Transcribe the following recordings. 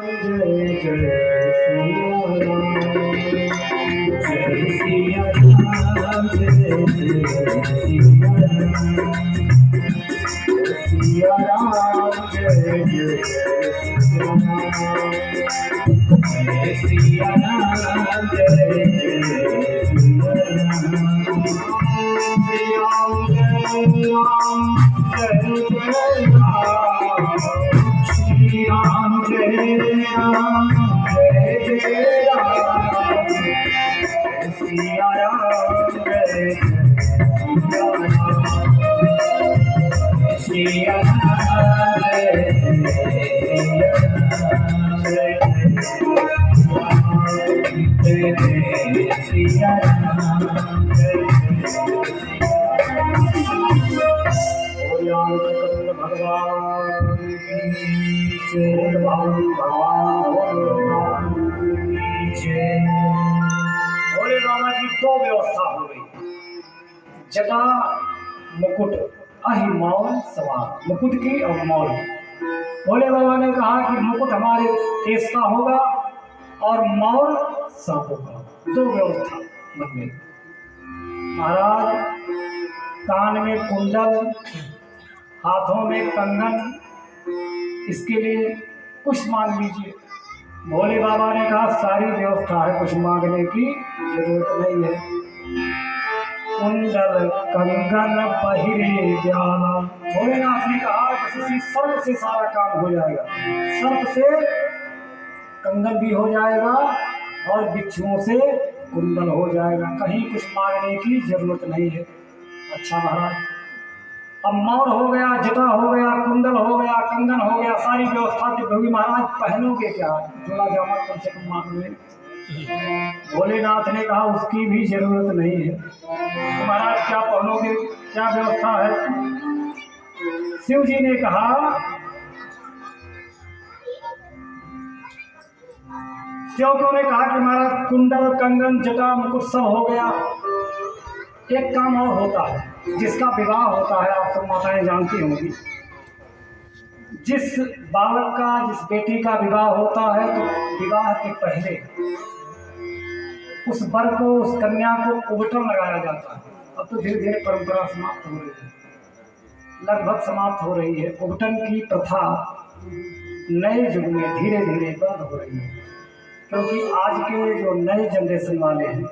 जय जय सिया राम जय सिया राम जय जय सिया राम जय श्री राम जय राम जय जय राम सिया राम जय सिया राम जय जय सिया राम भगवान भोले बाबा की दो व्यवस्था हो गई, जटा मुकुट अहि मौन सवार, मुकुट की और मौन। भोले बाबा ने कहा कि मुकुट हमारे केस का होगा और मौन सांपों का, दो व्यवस्था बन गई। महाराज कान में कुंडल, हाथों में कंगन, इसके लिए कुछ मांग लीजिए। भोले बाबा ने कहा सारी व्यवस्था है, कुछ मांगने की जरूरत नहीं है। कुंडल कंगन पहिरे ज्ञान, भोलेनाथ ने कहा किसी सर्प से सारा काम हो जाएगा, सर्प से कंगन भी हो जाएगा और बिच्छुओं से कुंडल हो जाएगा, कहीं कुछ मांगने की जरूरत नहीं है। अच्छा महाराज, अब मौर हो गया, जटा हो गया, कुंडल हो गया, कंगन हो गया, सारी व्यवस्था जब होगी, महाराज पहनोगे क्या? जोड़ा जामा कम से कम मांग में। भोलेनाथ ने कहा उसकी भी जरूरत नहीं है। तो महाराज क्या पहनोगे, क्या व्यवस्था है? शिव जी ने कहा सेवकों ने कहा कि महाराज कुंडल कंगन जटा मुकुट सब हो गया, एक काम और होता है, जिसका विवाह होता है, आप सब माताएं जानती होंगी, जिस बालक का, जिस बेटी का विवाह होता है तो विवाह के पहले उस वर को, उस कन्या को उबटन लगाया जाता है। अब तो धीरे धीरे परंपरा समाप्त हो रही है, लगभग समाप्त हो रही है। उबटन की प्रथा नए युग में धीरे धीरे बंद हो रही है, क्योंकि आज के जो नए जनरेशन वाले हैं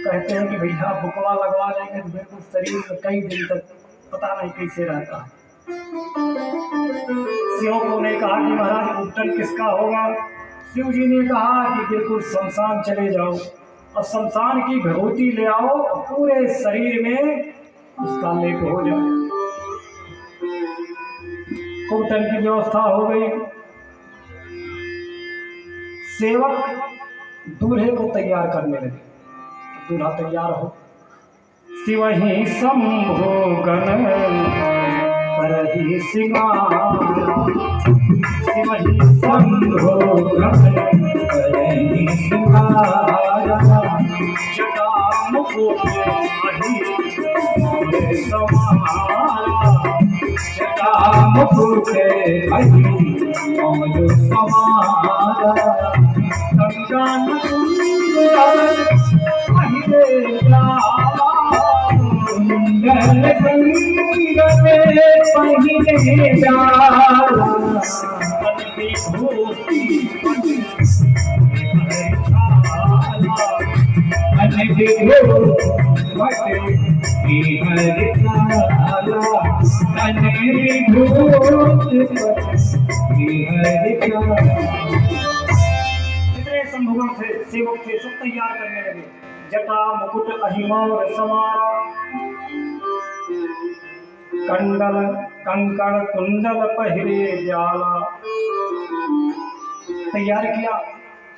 कहते हैं कि भैया बुकवा लगवा लेंगे तो बिल्कुल शरीर में कई दिन तक पता नहीं कैसे रहता है। सेवकों ने कहा कि महाराज उबटन किसका होगा? शिव जी ने कहा कि बिल्कुल शमशान चले जाओ और शमशान की विभूति ले आओ और पूरे शरीर में उसका लेप हो जाए। उबटन की व्यवस्था हो गई। सेवक दूल्हे को तैयार करने लगे, दूल्हा तैयार हो, शिव ही शंभो गण करहि सिंगार, शिव ही शंभो गण करहि सिंगार, जटा मुकुट अहि मौन सवार, जटा मुकुट अहि मौन सवार, कंगन कुंडल पहिरे ज्ञान, कुंडल कंगन पहिरे ज्ञान, मन विभूति मन विभूति जितने संभोगन थे, सेवक थे, सब तैयार करने लगे। जटा मुकुट अहि मौन सवार, कंडल कंकण कुंडल पहिरे ज्वाला, तैयार किया,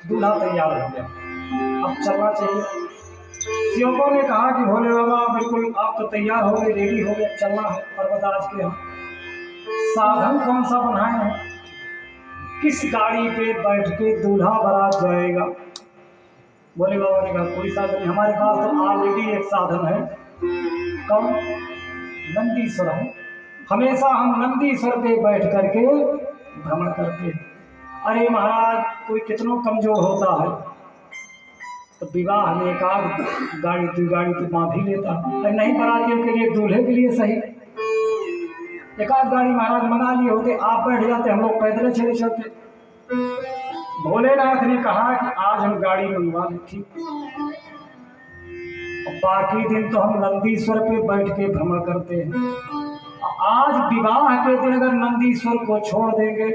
दूल्हा तैयार हो गया, अब चलना चाहिए। सेवकों ने कहा कि भोले बाबा बिल्कुल आप तो तैयार हो गए, रेडी हो गए, चलना है पर्वतराज के हम। साधन कौन सा बनाए हैं, किस गाड़ी पे बैठ के दूल्हा बारात जाएगा? भोले बाबा ने कहा कोई साधन नहीं, हमारे पास तो ऑलरेडी एक साधन है। कौन? नंदीश्वर है। हमेशा हम नंदीश्वर पे बैठ करके भ्रमण करते हैं। अरे महाराज कोई कितनों कमजोर होता है तो विवाह में एक आध गाड़ी दो गाड़ी तो बांध ही लेता, अरे नहीं बरातियों के लिए दूल्हे के लिए सही एक आध गाड़ी महाराज मंगा लिए होते, आप बैठ जाते, हम लोग पैदल चले चलते। भोलेनाथ ने कहा कि आज हम गाड़ी मंगवा ली थी, बाकी दिन तो हम नंदीश्वर पे बैठ के भ्रमण करते हैं। आज विवाह के दिन अगर नंदीश्वर को छोड़ देंगे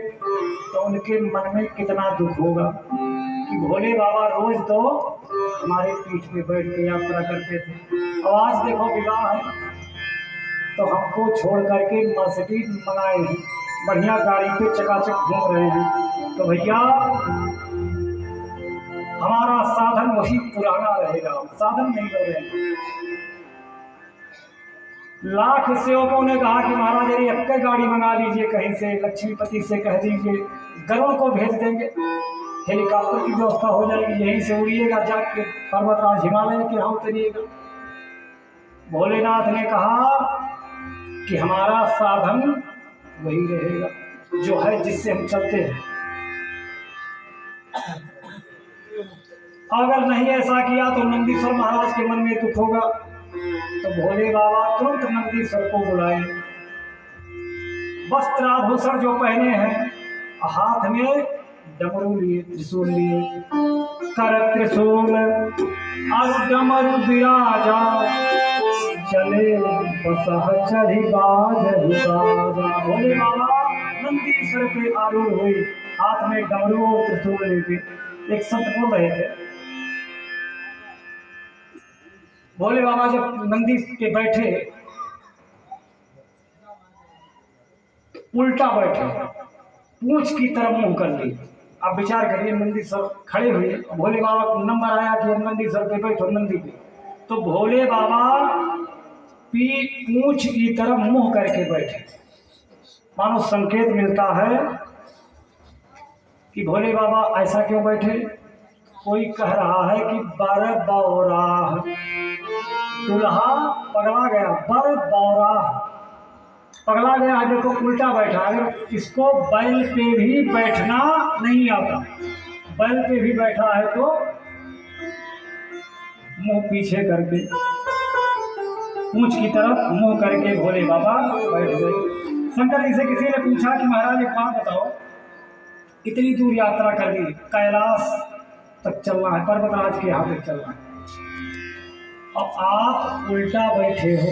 तो उनके मन में कितना दुख होगा कि भोले बाबा रोज तो हमारे पीठ पे बैठ के यात्रा करते थे, और आज देखो विवाह है तो हमको छोड़ करके मर्सिडीज मंगाए हैं, बढ़िया गाड़ी पे चकाचक घूम रहे हैं। तो भैया हमारा साधन वही पुराना रहेगा, साधन नहीं कर रहे हैं। लाख सेवकों ने कहा कि महाराज अरे एक गाड़ी मंगा लीजिए, कहीं से लक्ष्मीपति से कह दीजिए गरुड़ को भेज देंगे, हेलीकॉप्टर की व्यवस्था हो जाएगी, यहीं से उड़िएगा जाके पर्वतराज हिमालय के यहाँ उतरिएगा। भोलेनाथ ने कहा कि हमारा साधन वही रहेगा जो है, जिससे हम चलते हैं। अगर नहीं ऐसा किया तो नंदीश्वर महाराज के मन में दुख होगा। तो भोले बाबा तुरंत नंदीश्वर को बुलाए, वस्त्र आभूषण जो पहने हैं, हाथ में डमरू लिए, त्रिशूल लिए, कर त्रिशूल और डमरू विराजा, चले बसह चढ़ी बाज बाजा। भोले बाबा नंदीश्वर पे आरूढ़ हुए, हाथ में डमरू और त्रिशूल लेके एक संत बोल रहे थे। भोले बाबा जब नंदी के बैठे, उल्टा बैठे, पूंछ की तरफ मुंह कर ली। आप विचार करिए, नंदीश्वर खड़े हुए, भोले बाबा को नंबर आया कि नंदीश्वर पे बैठो नंदी पे, तो भोले बाबा पूंछ की तरफ मुंह करके बैठे, मानो संकेत मिलता है कि भोले बाबा ऐसा क्यों बैठे। कोई कह रहा है कि बर बौराह, दुल्हा पगला गया, बर बौराह पगला गया है, देखो उल्टा बैठा। अगर इसको बैल पे भी बैठना नहीं आता, बैल पे भी बैठा है तो मुंह पीछे करके, पूंछ की तरफ मुंह करके भोले बाबा बैठ गए। शंकर जी से किसी ने पूछा कि महाराज एक बात बताओ, इतनी दूर यात्रा करनी, कैलाश तक चलना है, पर्वतराज के यहाँ तक चलना है, और आप उल्टा बैठे हो,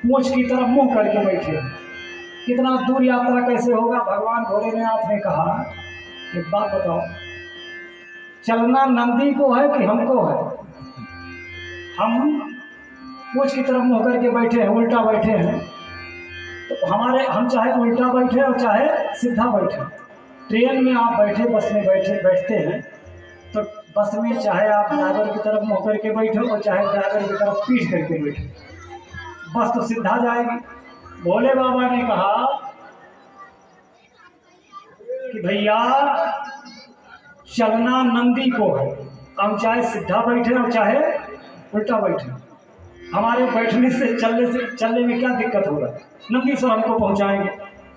पूंछ की तरफ मुंह करके बैठे हो, कितना दूर यात्रा कैसे होगा। भगवान भोलेनाथ ने कहा एक बात बताओ, चलना नंदी को है कि हमको है? हम पूंछ की तरफ मुंह करके बैठे हैं, उल्टा बैठे हैं, तो हम चाहे उल्टा बैठे और चाहे सीधा बैठे। ट्रेन में आप बैठे, बस में बैठते हैं, तो बस में चाहे आप ड्राइवर की तरफ मुंह करके बैठो और चाहे ड्राइवर की तरफ पीठ करके बैठो, बस तो सीधा जाएगी। भोले बाबा ने कहा कि भैया चलना नंदी को है, हम चाहे सीधा बैठे और चाहे उल्टा बैठे, हमारे बैठने से चलने में क्या दिक्कत होगा, नंदीश्वर हमको पहुंचाएंगे।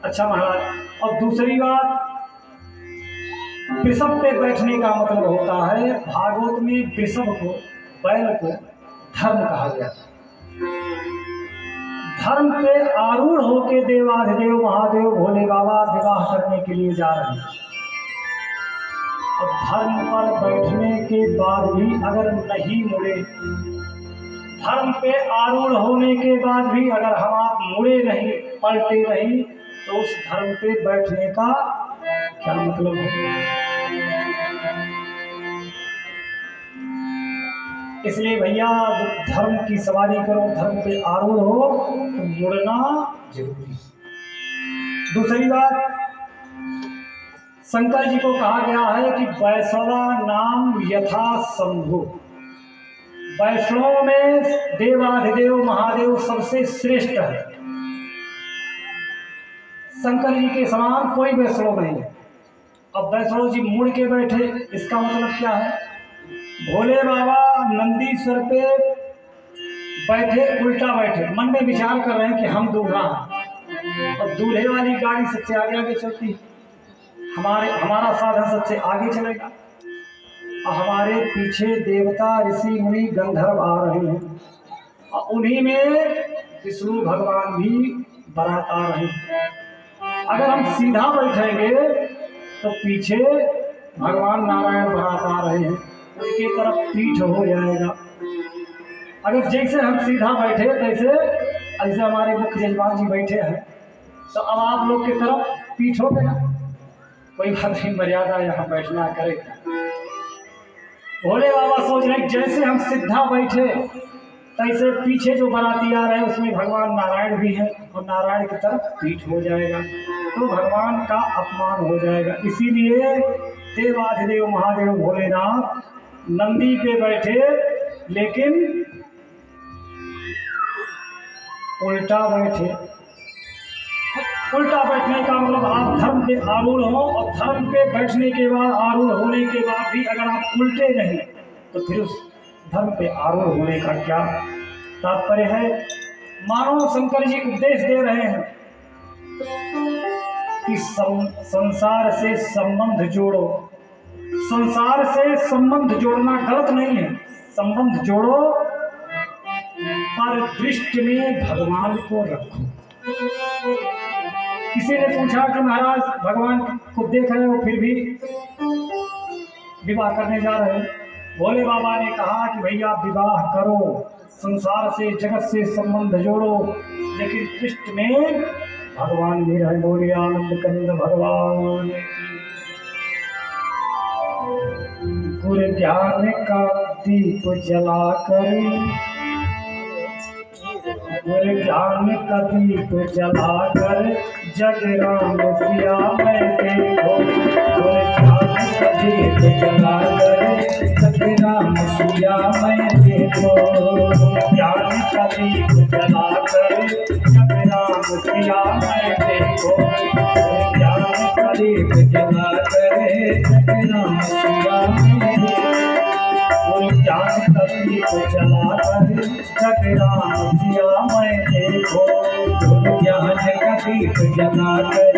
अच्छा महाराज, और दूसरी बात, वृषभ पे बैठने का मतलब होता है, भागवत में वृषभ को, बैल को धर्म कहा गया। धर्म पे आरूढ़ होके देवाधिदेव महादेव भोले बाबा विवाह करने के लिए जा रहे हैं, और धर्म पर बैठने के बाद भी अगर नहीं मुड़े, धर्म पे आरूढ़ होने के बाद भी अगर हम आप मुड़े नहीं, पलटे नहीं, तो उस धर्म पे बैठने का क्या मतलब है। इसलिए भैया जब धर्म की सवारी करो, धर्म पे आरूढ़ हो, तो मुड़ना जरूरी। दूसरी बात, शंकर जी को कहा गया है कि वैष्णवा नाम यथा शंभु, वैष्णव में देवाधिदेव महादेव सबसे श्रेष्ठ है, शंकर जी के समान कोई वैष्णव नहीं है। अब वैष्णव जी मुड़ के बैठे, इसका मतलब क्या है, भोले बाबा नंदीश्वर पे बैठे, उल्टा बैठे, मन में विचार कर रहे हैं कि हम दूल्हा हैं, और दूल्हे वाली गाड़ी सबसे आगे आगे चलती, हमारा साधन सबसे आगे चलेगा और हमारे पीछे देवता ऋषि मुनि गंधर्व आ रहे हैं और उन्हीं में विष्णु भगवान भी बारात आ रहे हैं। अगर हम सीधा बैठेंगे तो पीछे भगवान नारायण बारात आ रहे हैं, उनकी तरफ पीठ हो जाएगा। अगर जैसे हम सीधा बैठे तैसे ऐसे हमारे मुख्य जजमान जी बैठे हैं तो अब आप लोग की तरफ पीठ हो गया। कोई बात नहीं, मर्यादा यहाँ बैठना करेगा। भोले बाबा सोच रहे जैसे हम सीधा बैठे तैसे पीछे जो बाराती आ रहे हैं उसमें भगवान नारायण भी हैं और नारायण की तरफ पीठ हो जाएगा तो भगवान का अपमान हो जाएगा। इसीलिए देवाधिदेव महादेव भोलेनाथ नंदी पे बैठे लेकिन उल्टा बैठे। उल्टा बैठने का मतलब आप धर्म पे आरूढ़ हो और धर्म पे बैठने के बाद आरूढ़ होने के बाद भी अगर आप उल्टे नहीं तो फिर उस धर्म पे आरूढ़ होने का क्या तात्पर्य है। मानो शंकर जी उपदेश दे रहे हैं कि संसार से संबंध जोड़ो। संसार से संबंध जोड़ना गलत नहीं है, संबंध जोड़ो पर दृष्टि में भगवान को रखो। किसी ने पूछा कि महाराज भगवान को देख रहे हो फिर भी विवाह करने जा रहे हैं। भोले बाबा ने कहा कि भैया विवाह करो, संसार से जगत से संबंध जोड़ो, लेकिन दृष्टि में भगवान भी रहे। बोले आनंद कंद भगवान गुरु ज्ञान का दीप जलाकर, गुरु ज्ञान का दीप जलाकर जग राम सिया मैं देखो। गुरु ज्ञान का दीप जलाकर जग राम सिया मैं देखो। ज्ञान का दीप जलाकर जग राम सिया मैं देखो। ज्ञान का दीप जलाकर जग राम सिया मैं देखो। ज्ञान का दीप जलाकर जग राम सिया मैं देखो। ज्ञान का दीप जलाकर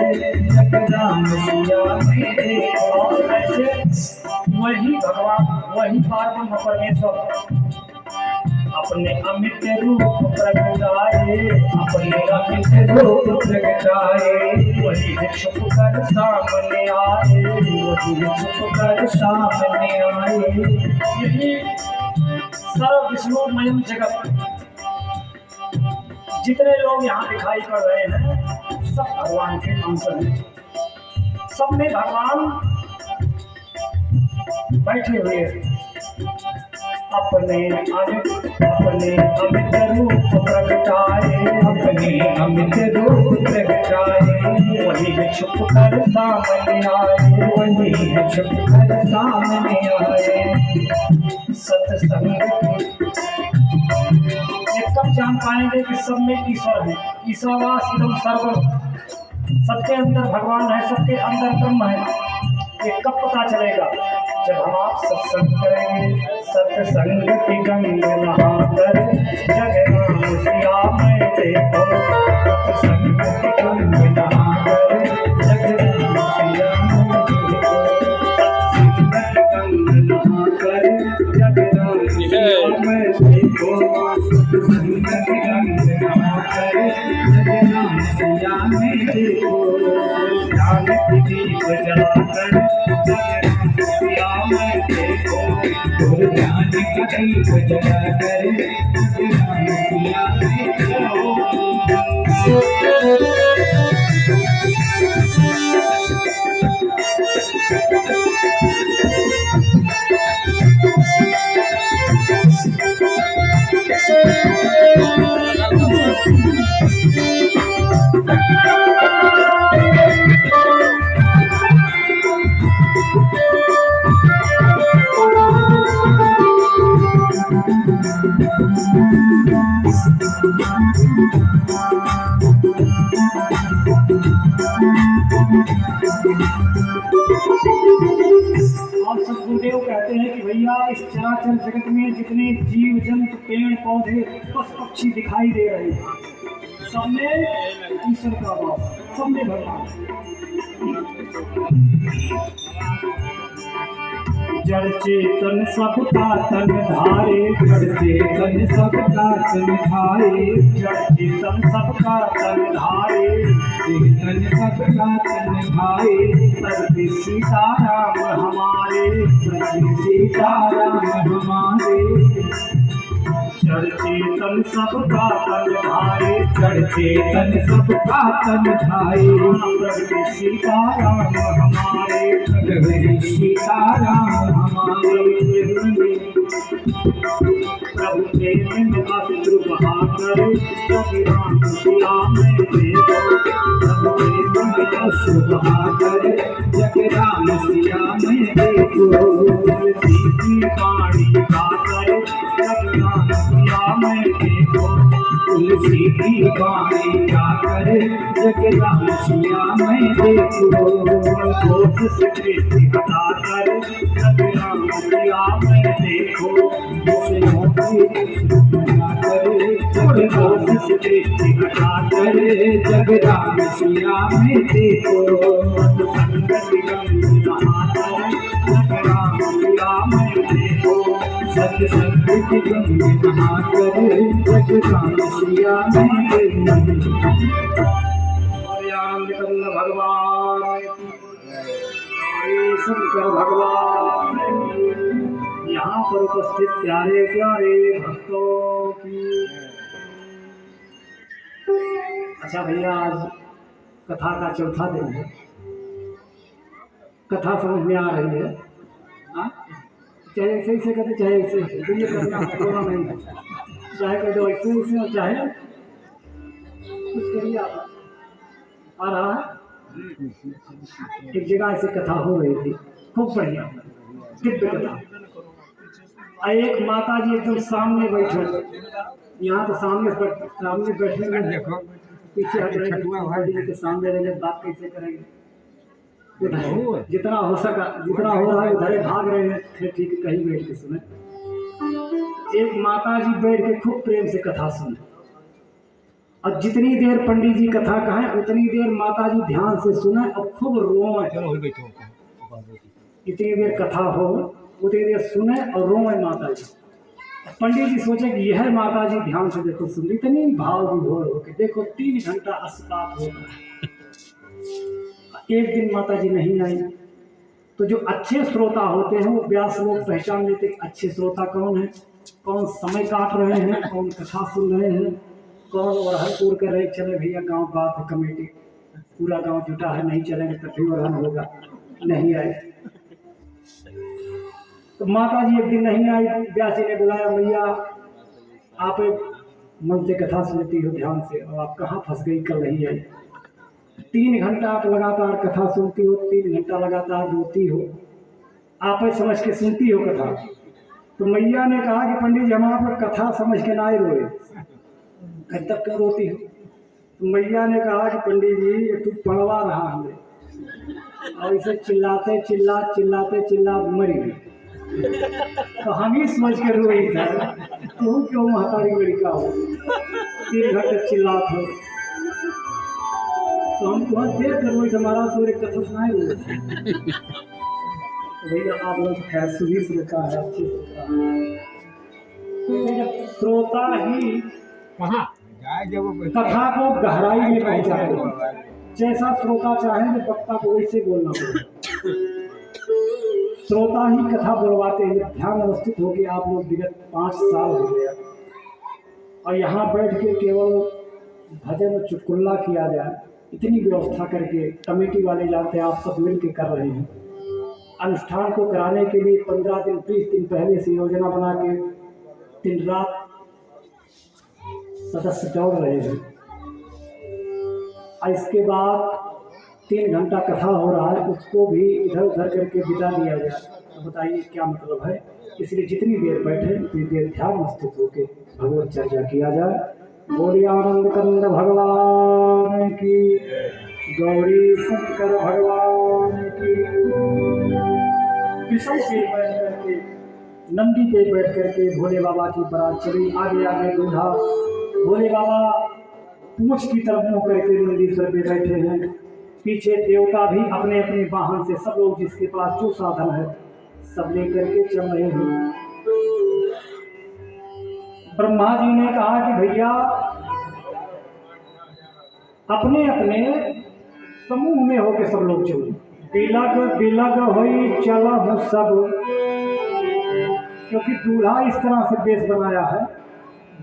जग राम सिया मैं देखो। और ऐसे वही भगवान वही पार्वती परमेश्वर अपने अमित रूप प्रगटाए, अपने अमित रूप प्रगटाए। वही छुप कर सामने आए, वही छुप कर सामने आए। यही सर्व विष्णुमय जगत जितने लोग यहाँ दिखाई पड़ रहे हैं सब भगवान के अंश हैं। सब में भगवान बैठे हुए हैं। अपने अमित रूप प्रगटाए, अपने अमित रूप प्रगटाए। वही छुप कर सामने आए, वही छुप कर सामने आए। सत्संग कब जान पाएंगे कि सब में ईश्वर है। ईशावास इदम सर्वम, सबके अंदर भगवान है, सबके अंदर ब्रह्म है। ये कब पता चलेगा? जब हम आप सत्संग करेंगे। सत्संग की गंग नहाकर जग राम सिया मैं देखो। सत्संग की गंग नहाकर जग राम सिया मैं देखो। सत्संग की गंग नहाकर जग राम सिया मैं देखो। सत्संग की गंग नहाकर जग राम सिया मैं देखो। ज्ञान की दीप जलाकर जग राम सिया मैं देखो। गुरु ज्ञान का दीप जलाकर जग राम सिया मैं देखो। और सदगुरुदेव कहते हैं कि भैया इस चराचर जगत में जितने जीव जंतु पेड़ पौधे पशु पक्षी दिखाई दे रहे हैं सब में ईश्वर का वास, सब में भगवान। जड़ चेतन सबका तन धारे, जड़ चेतन सबका तन धारे, जड़ चेतन सबका तन धारे, चेतन सबका तन धारे। प्रभु सीताराम हमारे, प्रभु सीताराम हमारे। जड़ चेतन सबका तन धारे, जड़ चेतन सबका तन धारे। प्रभु सीताराम हमारे, प्रभु सीताराम हमारे। प्रभु प्रेम में अश्रु बहाकर, कभी राम सिया में देखो। प्रभु प्रेम में अश्रु बहाकर जग राम सिया में देखो। तुलसी की वाणी गाकर, जग राम सिया में देखो। तुलसी की वाणी गाकर जग राम सिया में देखो। दोष से दृष्टि हटाकर, जग राम सिया में देखो। दोष से दृष्टि हटाकर, जग राम सिया में देखो। संगति गंग नहाकर, जग राम सिया में देखो। सत्संग की गंग नहाकर जग राम सिया में देखो। आनंद कंद भगवान की, हरे शंकर भगवान की। यहाँ पर उपस्थित प्यारे प्यारे भक्तों की। अच्छा भैया, आज कथा का चौथा दिन है। कथा समझ में आ रही है? हाँ? चाहे ऐसे ऐसे करते, चाहे ऐसे ऐसे, तो ये करना है, रोना नहीं है। चाहे कर दो ऐसे ऐसे, और चाहे कुछ करिए आप। आ रहा है? एक जगह ऐसी कथा हो रही थी, खूब बढ़िया दिव्य कथा। एक माता जी एकदम सामने बैठे, यहाँ तो सामने बैठने में देखो, पीछे हट रहे के सामने रहेंगे, बात कैसे करेंगे? जितना हो सका, जितना हो रहा है उधर भाग रहे हैं। फिर ठीक है, कहीं बैठ के सुने। एक माता जी बैठ के खूब प्रेम से कथा सुने, और जितनी देर पंडित जी कथा कहें उतनी देर माता जी ध्यान से सुने और खूब रोए। इतनी देर कथा हो उतनी देर सुने और रोए माता जी। पंडित जी सोचे कि यह माता जी ध्यान से देखो सुन, इतनी भाव विभोर हो के देखो 3 घंटा अस्पात हो रहा। एक दिन माता जी नहीं आई, तो जो अच्छे श्रोता होते हैं वो व्यास लोग पहचान लेते अच्छे श्रोता कौन है, कौन समय काट रहे हैं, कौन कथा सुन रहे हैं, कौन वरहन कर रहे। चले भैया, गांव बात है, कमेटी पूरा गांव जुटा है, नहीं चलेंगे तब भी वरहन होगा, नहीं आए। तो माता जी एक दिन नहीं आई, व्यास जी ने बुलाया, मैया आप मन से कथा सुनती हो ध्यान से, और आप कहाँ फंस गई, कल नहीं आई। 3 घंटा आप लगातार कथा सुनती हो, 3 घंटा लगातार रोती हो, आप समझ के सुनती हो कथा। तो मैया ने कहा कि पंडित जी, हम आप कथा समझ के ना ही रोए, घर तक क्यों रोती हो? तो मैया ने कहा कि पंडित जी, ये तू पढ़वा रहा हमें, और इसे चिल्लाते चिल्ला मरी गई। तो हम ही समझ कर रोई था, तू क्यों महतारी लड़का हो, 3 घंटे चिल्लात हो। तो हम तुम्हारा देख कर रोई, हमारा तोरे कथा सुनाए रोए। भैया आप लोग खैर सुधी श्रोता है, अच्छी श्रोता है। श्रोता ही कथा को गहराई में पहुंचाते, जैसा श्रोता चाहे तो वक्ता को वैसे बोलना पड़ेगा। श्रोता ही कथा बुलवाते हैं। ध्यान अवस्थित होकर आप लोग विगत 5 साल हो गया, और यहाँ बैठ के केवल भजन और चुटकुल्ला किया जाए, इतनी व्यवस्था करके कमेटी वाले जानते हैं, आप सब मिल के कर रहे हैं। अनुष्ठान को कराने के लिए 15 दिन 20 दिन पहले से योजना बना के दिन रात सदस्य दौड़ रहे हैं। और इसके बाद 3 घंटा कथा हो रहा है, उसको भी इधर उधर करके बिता दिया जाए, तो बताइए क्या मतलब है? इसलिए जितनी देर बैठे उतनी देर ध्यान स्थित होकर भगवत चर्चा किया जाए। बोलिए आनंद कंद भगवान की, गौरी शंकर भगवान की। विषम पे बैठ करके, नंदी पे बैठ करके भोले बाबा की बारात चली। आगे आगे दूल्हा, भोले बाबा पूंछ की तरफ मुंह करके नंदीश्वर पे बैठे हैं। पीछे देवता भी अपने अपने वाहन से, सब लोग जिसके पास जो साधन है सब लेकर के चल रहे हैं। ब्रह्मा जी ने कहा कि भैया अपने अपने समूह में होके सब लोग चलो। बिलग बिलग होई चला हो सब, क्योंकि दूल्हा इस तरह से बेश बनाया है,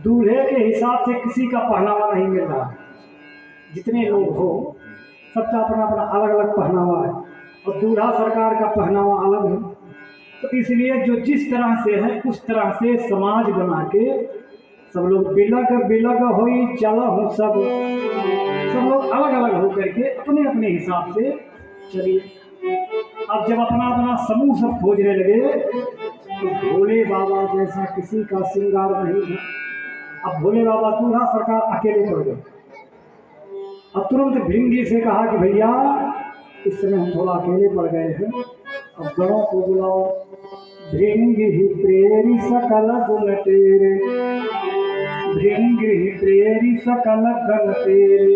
दूल्हे के हिसाब से किसी का पहनावा नहीं मिल रहा है। जितने लोग हो सबका अपना अपना अलग अलग पहनावा है, और दूल्हा सरकार का पहनावा अलग है। तो इसलिए जो जिस तरह से है उस तरह से समाज बना के सब लोग बिलग बिलग होई चला हो सब लोग अलग अलग होकर के अपने अपने हिसाब से चलिए। अब जब अपना अपना समूह सब खोजने लगे तो भोले बाबा जैसा किसी का श्रृंगार नहीं है। अब भोले बाबा दूल्हा सरकार अकेले पड़ गए। अब तुरंत भृंगी से कहा कि भैया इस समय हम थोड़ा अकेले पड़ गए हैं, अब गणों को बुलाओ। भृंगी ही प्रेरी सकल गुण तेरे, भृंगी ही प्रेरी सकल गण तेरे।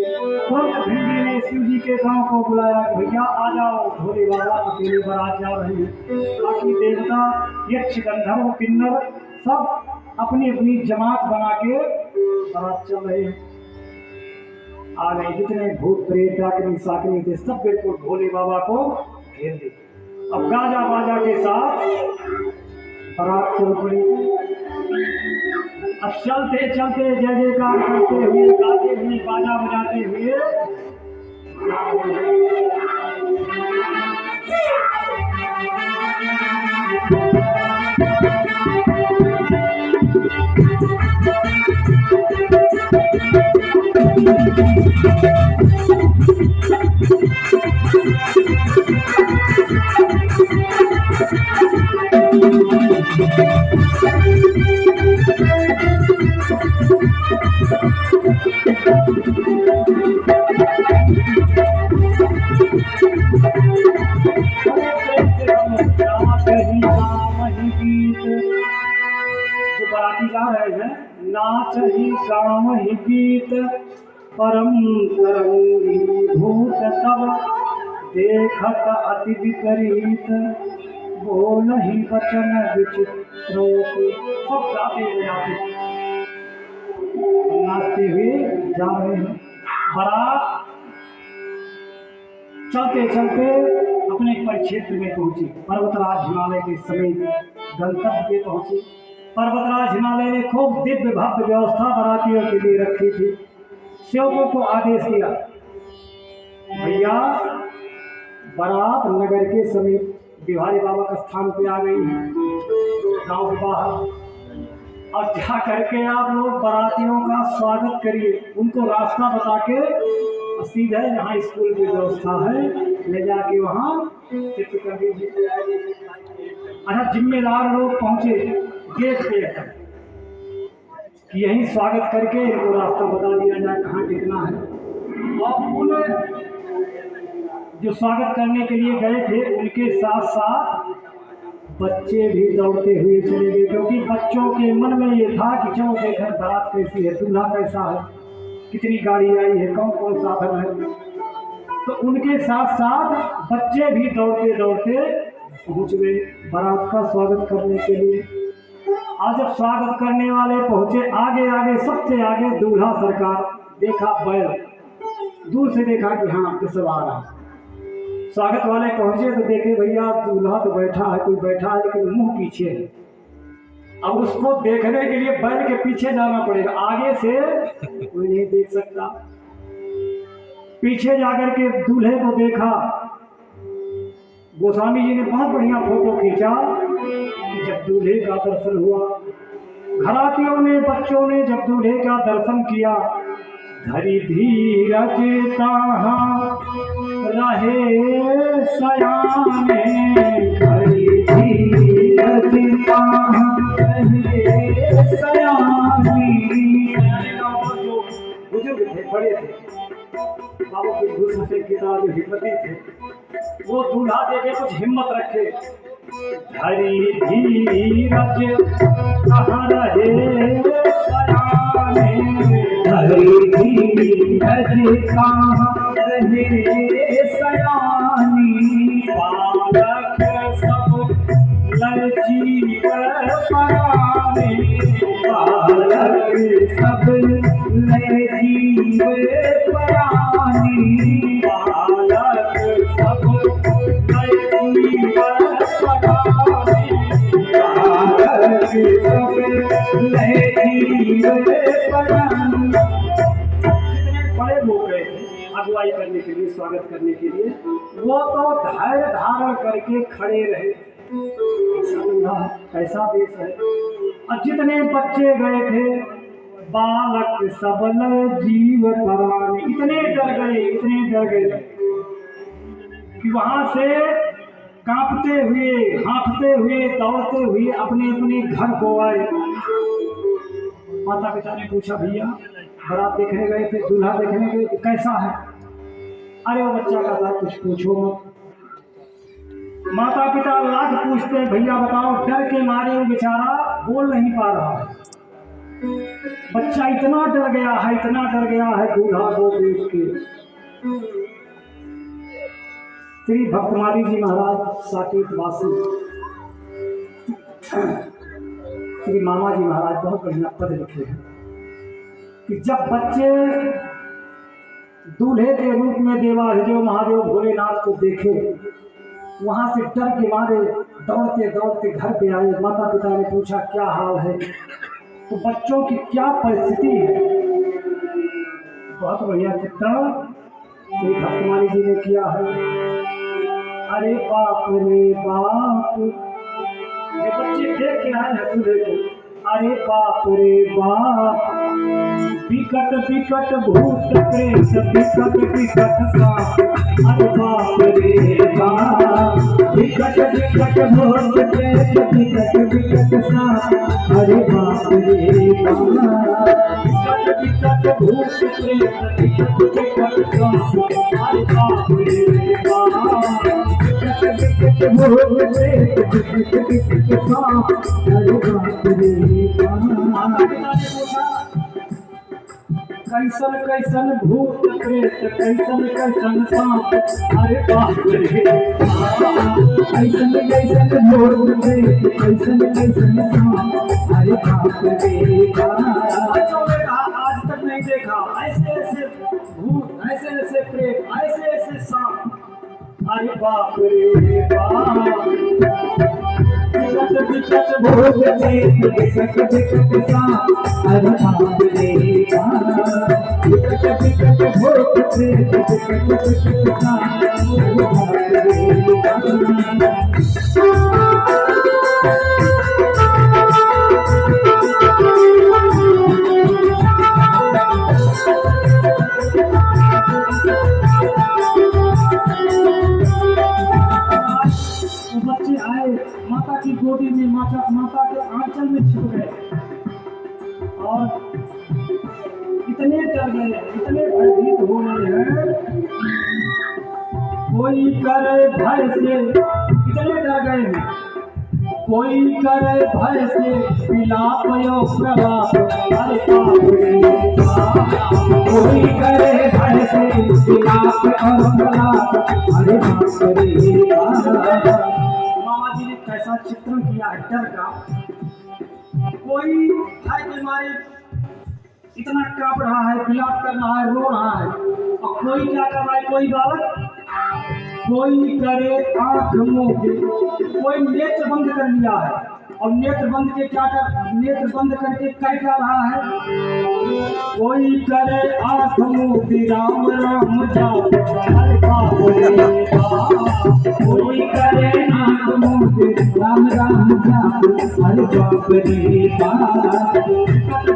तुरंत भृंगी ने शिव जी के गांव को बुलाया कि भैया आ जाओ, भोले बाबा अकेले बारात जा रहे हैं। बाकी देवता यक्ष गंधर्व किन्नर सब अपनी अपनी जमात बना के बारात चल रहे हैं। आ गए जितने भूत प्रेत डाकनी साकनी थे सब बिल्कुल भोले बाबा को घेर दे। अब गाजा बाजा के साथ बारात चल पड़ी। अब चलते चलते जय जयकार करते हुए गाते हुए बाजा बजाते हुए नाच ही गाँव ही गीत परम तरंगी भूत सब देखत अति विपरीत बोल ही वचन विचित्रों सब गाते नाचते हुए जा रहे हैं। बारात चलते चलते अपने परिक्षेत्र में पहुंची। पर्वतराज हिमालय के समीप गंतव्य पे पहुंची। पर्वतराज हिमालय ने खूब दिव्य भव्य व्यवस्था बारातियों के लिए रखी थी। सेवकों को आदेश दिया, भैया बारात नगर के समीप बिहारी बाबा का स्थान पे आ गई है, गांव के बाहर, और जा करके आप लोग बारातियों का स्वागत करिए। उनको रास्ता बता के सीधे जहाँ स्कूल की व्यवस्था है ले जाके वहाँ शिफ्ट कर दीजिए। अच्छा, जिम्मेदार लोग पहुंचे गेट पे कि यही स्वागत करके इनको रास्ता बता दिया जाए कहाँ टिकना है। और उन जो स्वागत करने के लिए गए थे उनके साथ साथ बच्चे भी दौड़ते हुए चले गए, क्योंकि बच्चों के मन में ये था कि चलो देखें बारात कैसी है, दूल्हा कैसा है, कितनी गाड़ी आई है, कौन कौन साधन है। तो उनके साथ साथ बच्चे भी दौड़ते दौड़ते पहुंच गए बारात का स्वागत करने के लिए। आज जब स्वागत करने वाले पहुंचे आगे आगे, सबसे आगे दूल्हा सरकार। देखा बैल, दूर से देखा कि हाँ सब आ रहा। स्वागत वाले पहुंचे तो देखे भैया दूल्हा तो बैठा है, कोई बैठा है लेकिन मुंह पीछे है। अब उसको देखने के लिए बैल के पीछे जाना पड़ेगा, आगे से कोई नहीं देख सकता। पीछे जाकर के दूल्हे को देखा। गोस्वामी जी ने बहुत बढ़िया फोटो खींचा कि जब दूल्हे का दर्शन हुआ, घरातियों ने बच्चों ने जब दूल्हे का दर्शन किया, धरी धीरज ताहा रहे सयाने, धरी धीरज ताहा रहे सयानी। जो बुजुर्ग थे, बड़े थे, बाबा कुछ घुस से गिरा जो हिम्मती थे, वो दूल्हा देखे कुछ हिम्मत रखे। धरी धीरज ताहा रहे सयाने, लहरी धीरज कहाँ रहे सयानी, बालक सब लजीव परानी, बालक सब लय जीव परानी, बालक सब लजीव परानी, बालक सब लय जीव परानी। कितने बड़े लोग गए थे अगुवाई करने के लिए, स्वागत करने के लिए, वो तो धैर्य धारण करके खड़े रहे। समझा कैसा देश है। और जितने बच्चे गए थे, बालक सबल जीव परानी, इतने डर गए कि वहां से कांपते हुए, हाँफते हुए, दौड़ते हुए अपने अपने घर को आए। माता पिता ने पूछा, भैया बारात देखने गए थे, दूल्हा देखने गए थे, कैसा है? अरे वो बच्चा कहता कुछ पूछो मत। माता पिता लाख पूछते, भैया बताओ, डर के मारे वो बेचारा बोल नहीं पा रहा है। बच्चा इतना डर गया है, इतना डर गया है दूल्हा को देख के। श्री भक्तमाली जी महाराज साकेत वासी, श्री मामा जी महाराज बहुत बढ़िया पद लिखे हैं कि जब बच्चे दूल्हे के रूप में देवाधिदेव महादेव भोलेनाथ को देखे, वहां से डर के मारे दौड़ते दौड़ते घर पे आए। माता पिता ने पूछा क्या हाल है, तो बच्चों की क्या परिस्थिति है। बहुत बढ़िया चित्रण श्री भक्तमाली जी ने किया है। अरे बाप रे बाप, ये बच्चे देख के आए हैं दूल्हे को। अरे बाप रे बाप, विकट विकट भूत प्रेत, विकट विकट सांप। अरे बाप रे बाप, विकट विकट भूत प्रेत, विकट विकट सांप। अरे बाप रे बाप, विकट विकट भूत प्रेत, विकट विकट सांप। अरे बाप रे बाप, विकट विकट भूत प्रेत, विकट विकट सांप। अरे बाप रे बाप। कैसन कैसन भूत प्रेत, कैसन कैसन सांप। अरे बाप रे बाप, कैसन कैसन भूत प्रेत, कैसन कैसन सांप। अरे बाप रे बाप। बच्चों ने कहा आज तक नहीं देखा ऐसे ऐसे भूत, ऐसे ऐसे प्रेत, ऐसे ऐसे सांप। अरे बाप रे बाप, विकट विकट भूत प्रेत, विकट विकट सांप। अरे बाप रे बाप, विकट विकट भूत प्रेत, विकट विकट सांप। अरे बाप रे बाप। बच्चे आए माता की गोदी में, माता के आंचल में छिप गए और इतने डर गए, इतने भयभीत हो गए हैं। कोई करे भय से, इतने डर गए हैं। कोई करे भय से विलाप यो प्रलाप। अरे बाप रे बाप, कोई करे भय से विलाप और प्रलाप। अरे बाप रे बाप। मामा जी ने कैसा चित्रण किया है डर का। कोई भय के मारे इतना कांप रहा है, विलाप कर रहा है, रो रहा है। और कोई क्या कर रहा है, कोई बालक, कोई करे आंख मूंद, कोई नेत्र बंद कर लिया है। और नेत्र बंद के क्या कर, नेत्र बंद करके कह क्या रहा है, कोई करे आंख मूंद राम राम जाप। अरे बाप रे बाप, कोई करे आंख मूंद राम राम जाप। अरे बाप रे बाप,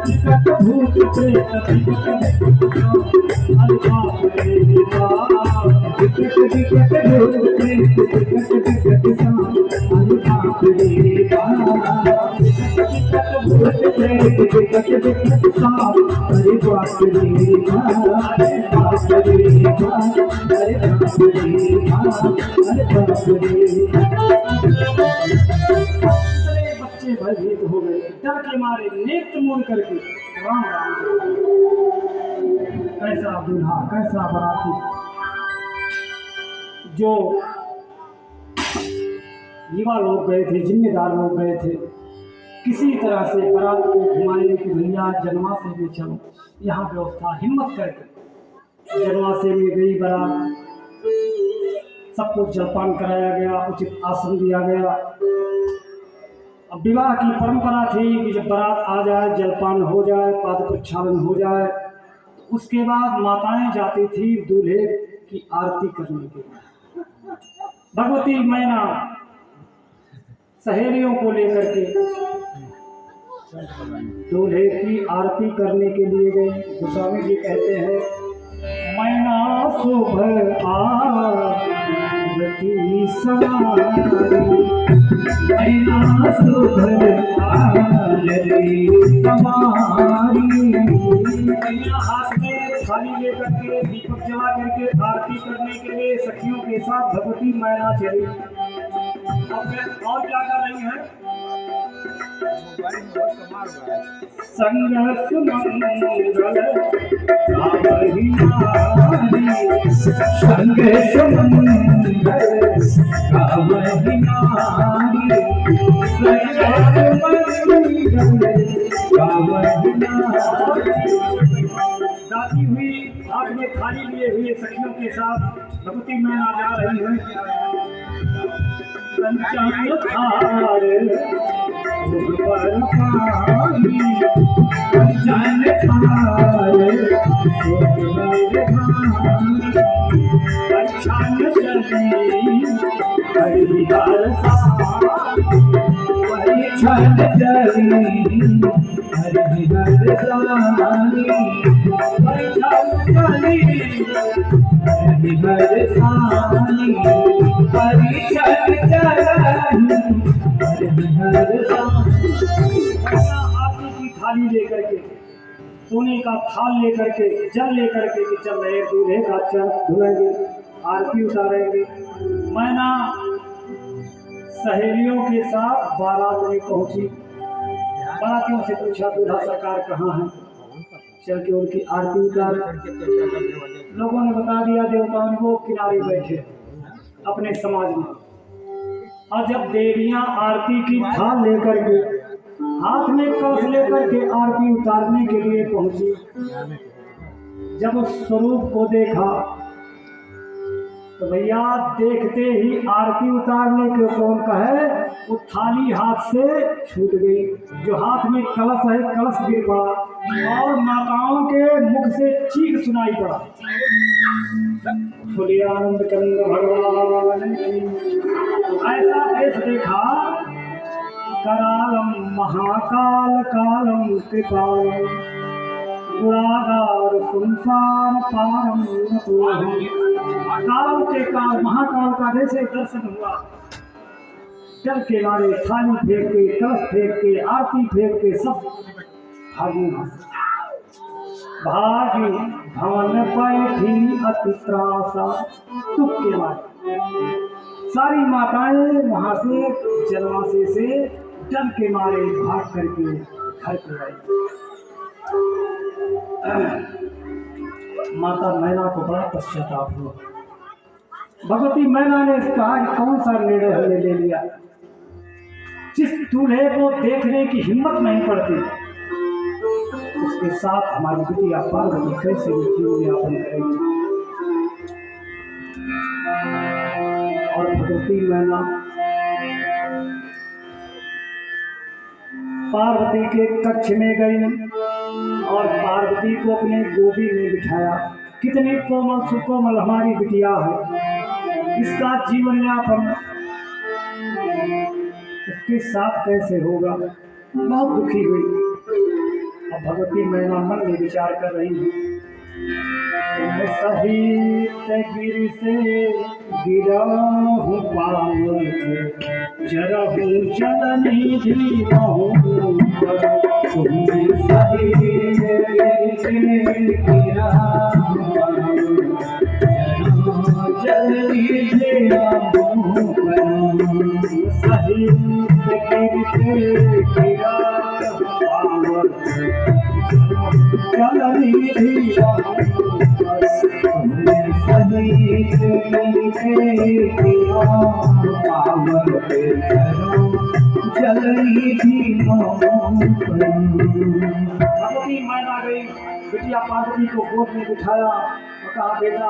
विकट भूत प्रेत, अरे बाप रे बाप, विकट विकट भूत प्रेत, विकट विकट सांप। अरे बाप रे बाप, विकट भूत प्रेत, विकट विकट सांप। अरे बाप रे बाप, अरे बाप रे बाप, अरे बाप रे बाप, अरे बाप रे बाप। बच्चे भयभीत हो गए, डर के मारे नेत्र मूंद करके राम राम। कैसा दूल्हा, कैसा बराती। जो युवा लोग गए थे, जिम्मेदार लोग गए थे, किसी तरह से बारात को घुमाने की भैया जनवासे में चलो, यहाँ व्यवस्था हिम्मत करके जनवासे में गई बारात। सबको जलपान कराया गया, उचित आसन दिया गया। अब विवाह की परंपरा थी कि जब बारात आ जाए, जलपान हो जाए, पाद प्रक्षालन हो जाए, तो उसके बाद माताएं जाती थी दूल्हे की आरती करने के लिए। भगवती मैना सहेलियों को लेकर के दूल्हे की आरती करने के लिए गई। गोस्वामी जी कहते हैं, मैना शुभ आरती सवारी, मैना शुभ आरती सवारी। मैना हाथ में थाली लेकर के दीपक जला करके आरती करने के लिए सखियों के साथ भगवती मैना चली। और क्या कर रही है? संग सुमंगल गावहि नारी, संग सुमंगल गावहि नारी, संग सुमंगल गावहि नारी। गाती हुई हाथ में थाली लिए हुए सखियों के साथ भगवती मैना जा रही है। पंचांग थार पर पानी, पंचांग थार पंचांग चली हरिहर पंचांग चली हरिहर सानी, पंचांग चली हरिहर सानी, परिछन चली हरिहर सानी। आरती की थाली लेकर के, सोने का थाल लेकर के, जल लेकर के कि चल रहे दूल्हे का चरण धुलेंगे, आरती उतारेंगे। मैना सहेलियों के साथ बारात में पहुंची। बारातियों से पूछा, दूल्हा सरकार कहाँ है? चल के उनकी आरती उतार। लोगों ने बता दिया, देवताओं को किनारे बैठे अपने समाज में। और जब देवियां आरती की थाल लेकर के, हाथ में कलश लेकर के आरती उतारने के लिए पहुंची, जब उस स्वरूप को देखा तो भैया देखते ही आरती उतारने के कौन कहे, वो थाली हाथ से छूट गई। जो हाथ में कलश है, कलश गिर पड़ा और माताओं के मुख से चीख सुनाई पड़ा। बोलिए आनंद कंद भगवान की। ऐसा देश देखा, करालम महाकाल कालम कृपालम, गुणागार सुनसान पारम काल के काल महाकाल का जैसे दर्शन हुआ। डर के मारे थाली फेंक के, कलश फेंक के, आरती फेंक के सब भागी भागी भवन पैठी अति त्रासा। दुख के मारे सारी माताएं वहां से जनवासे से डर के मारे भाग करके घर पे आई। माता मैना को बड़ा पश्चाताप हुआ। भगवती मैना ने कहा कि कौन सा निर्णय हमने ले लिया। जिस दूल्हे को देखने की हिम्मत नहीं पड़ती, उसके साथ हमारी बिटिया पार्वती कैसे जीवन यापन करेगी। और भगवती मैना पार्वती के कक्ष में गई और पार्वती को अपने गोदी में बिठाया। कितनी कोमल सुकोमल हमारी बिटिया है, इसका जीवन यापन उसके साथ कैसे होगा। बहुत दुखी हुई। अब भगवती मैना मन में विचार कर रही है, सहित गिर से गिरा हूँ पावन, जरहूँ चलनी धीरहूँ, तुम्हें सहित गिर से गिरा हूँ पावन, जरहूँ चलनी धीरहूँ, सहित गिर से गिरा हूँ पावन, भगवती मैना गई, बिटिया पार्वती को गोद में बिठाया और कहा बेटा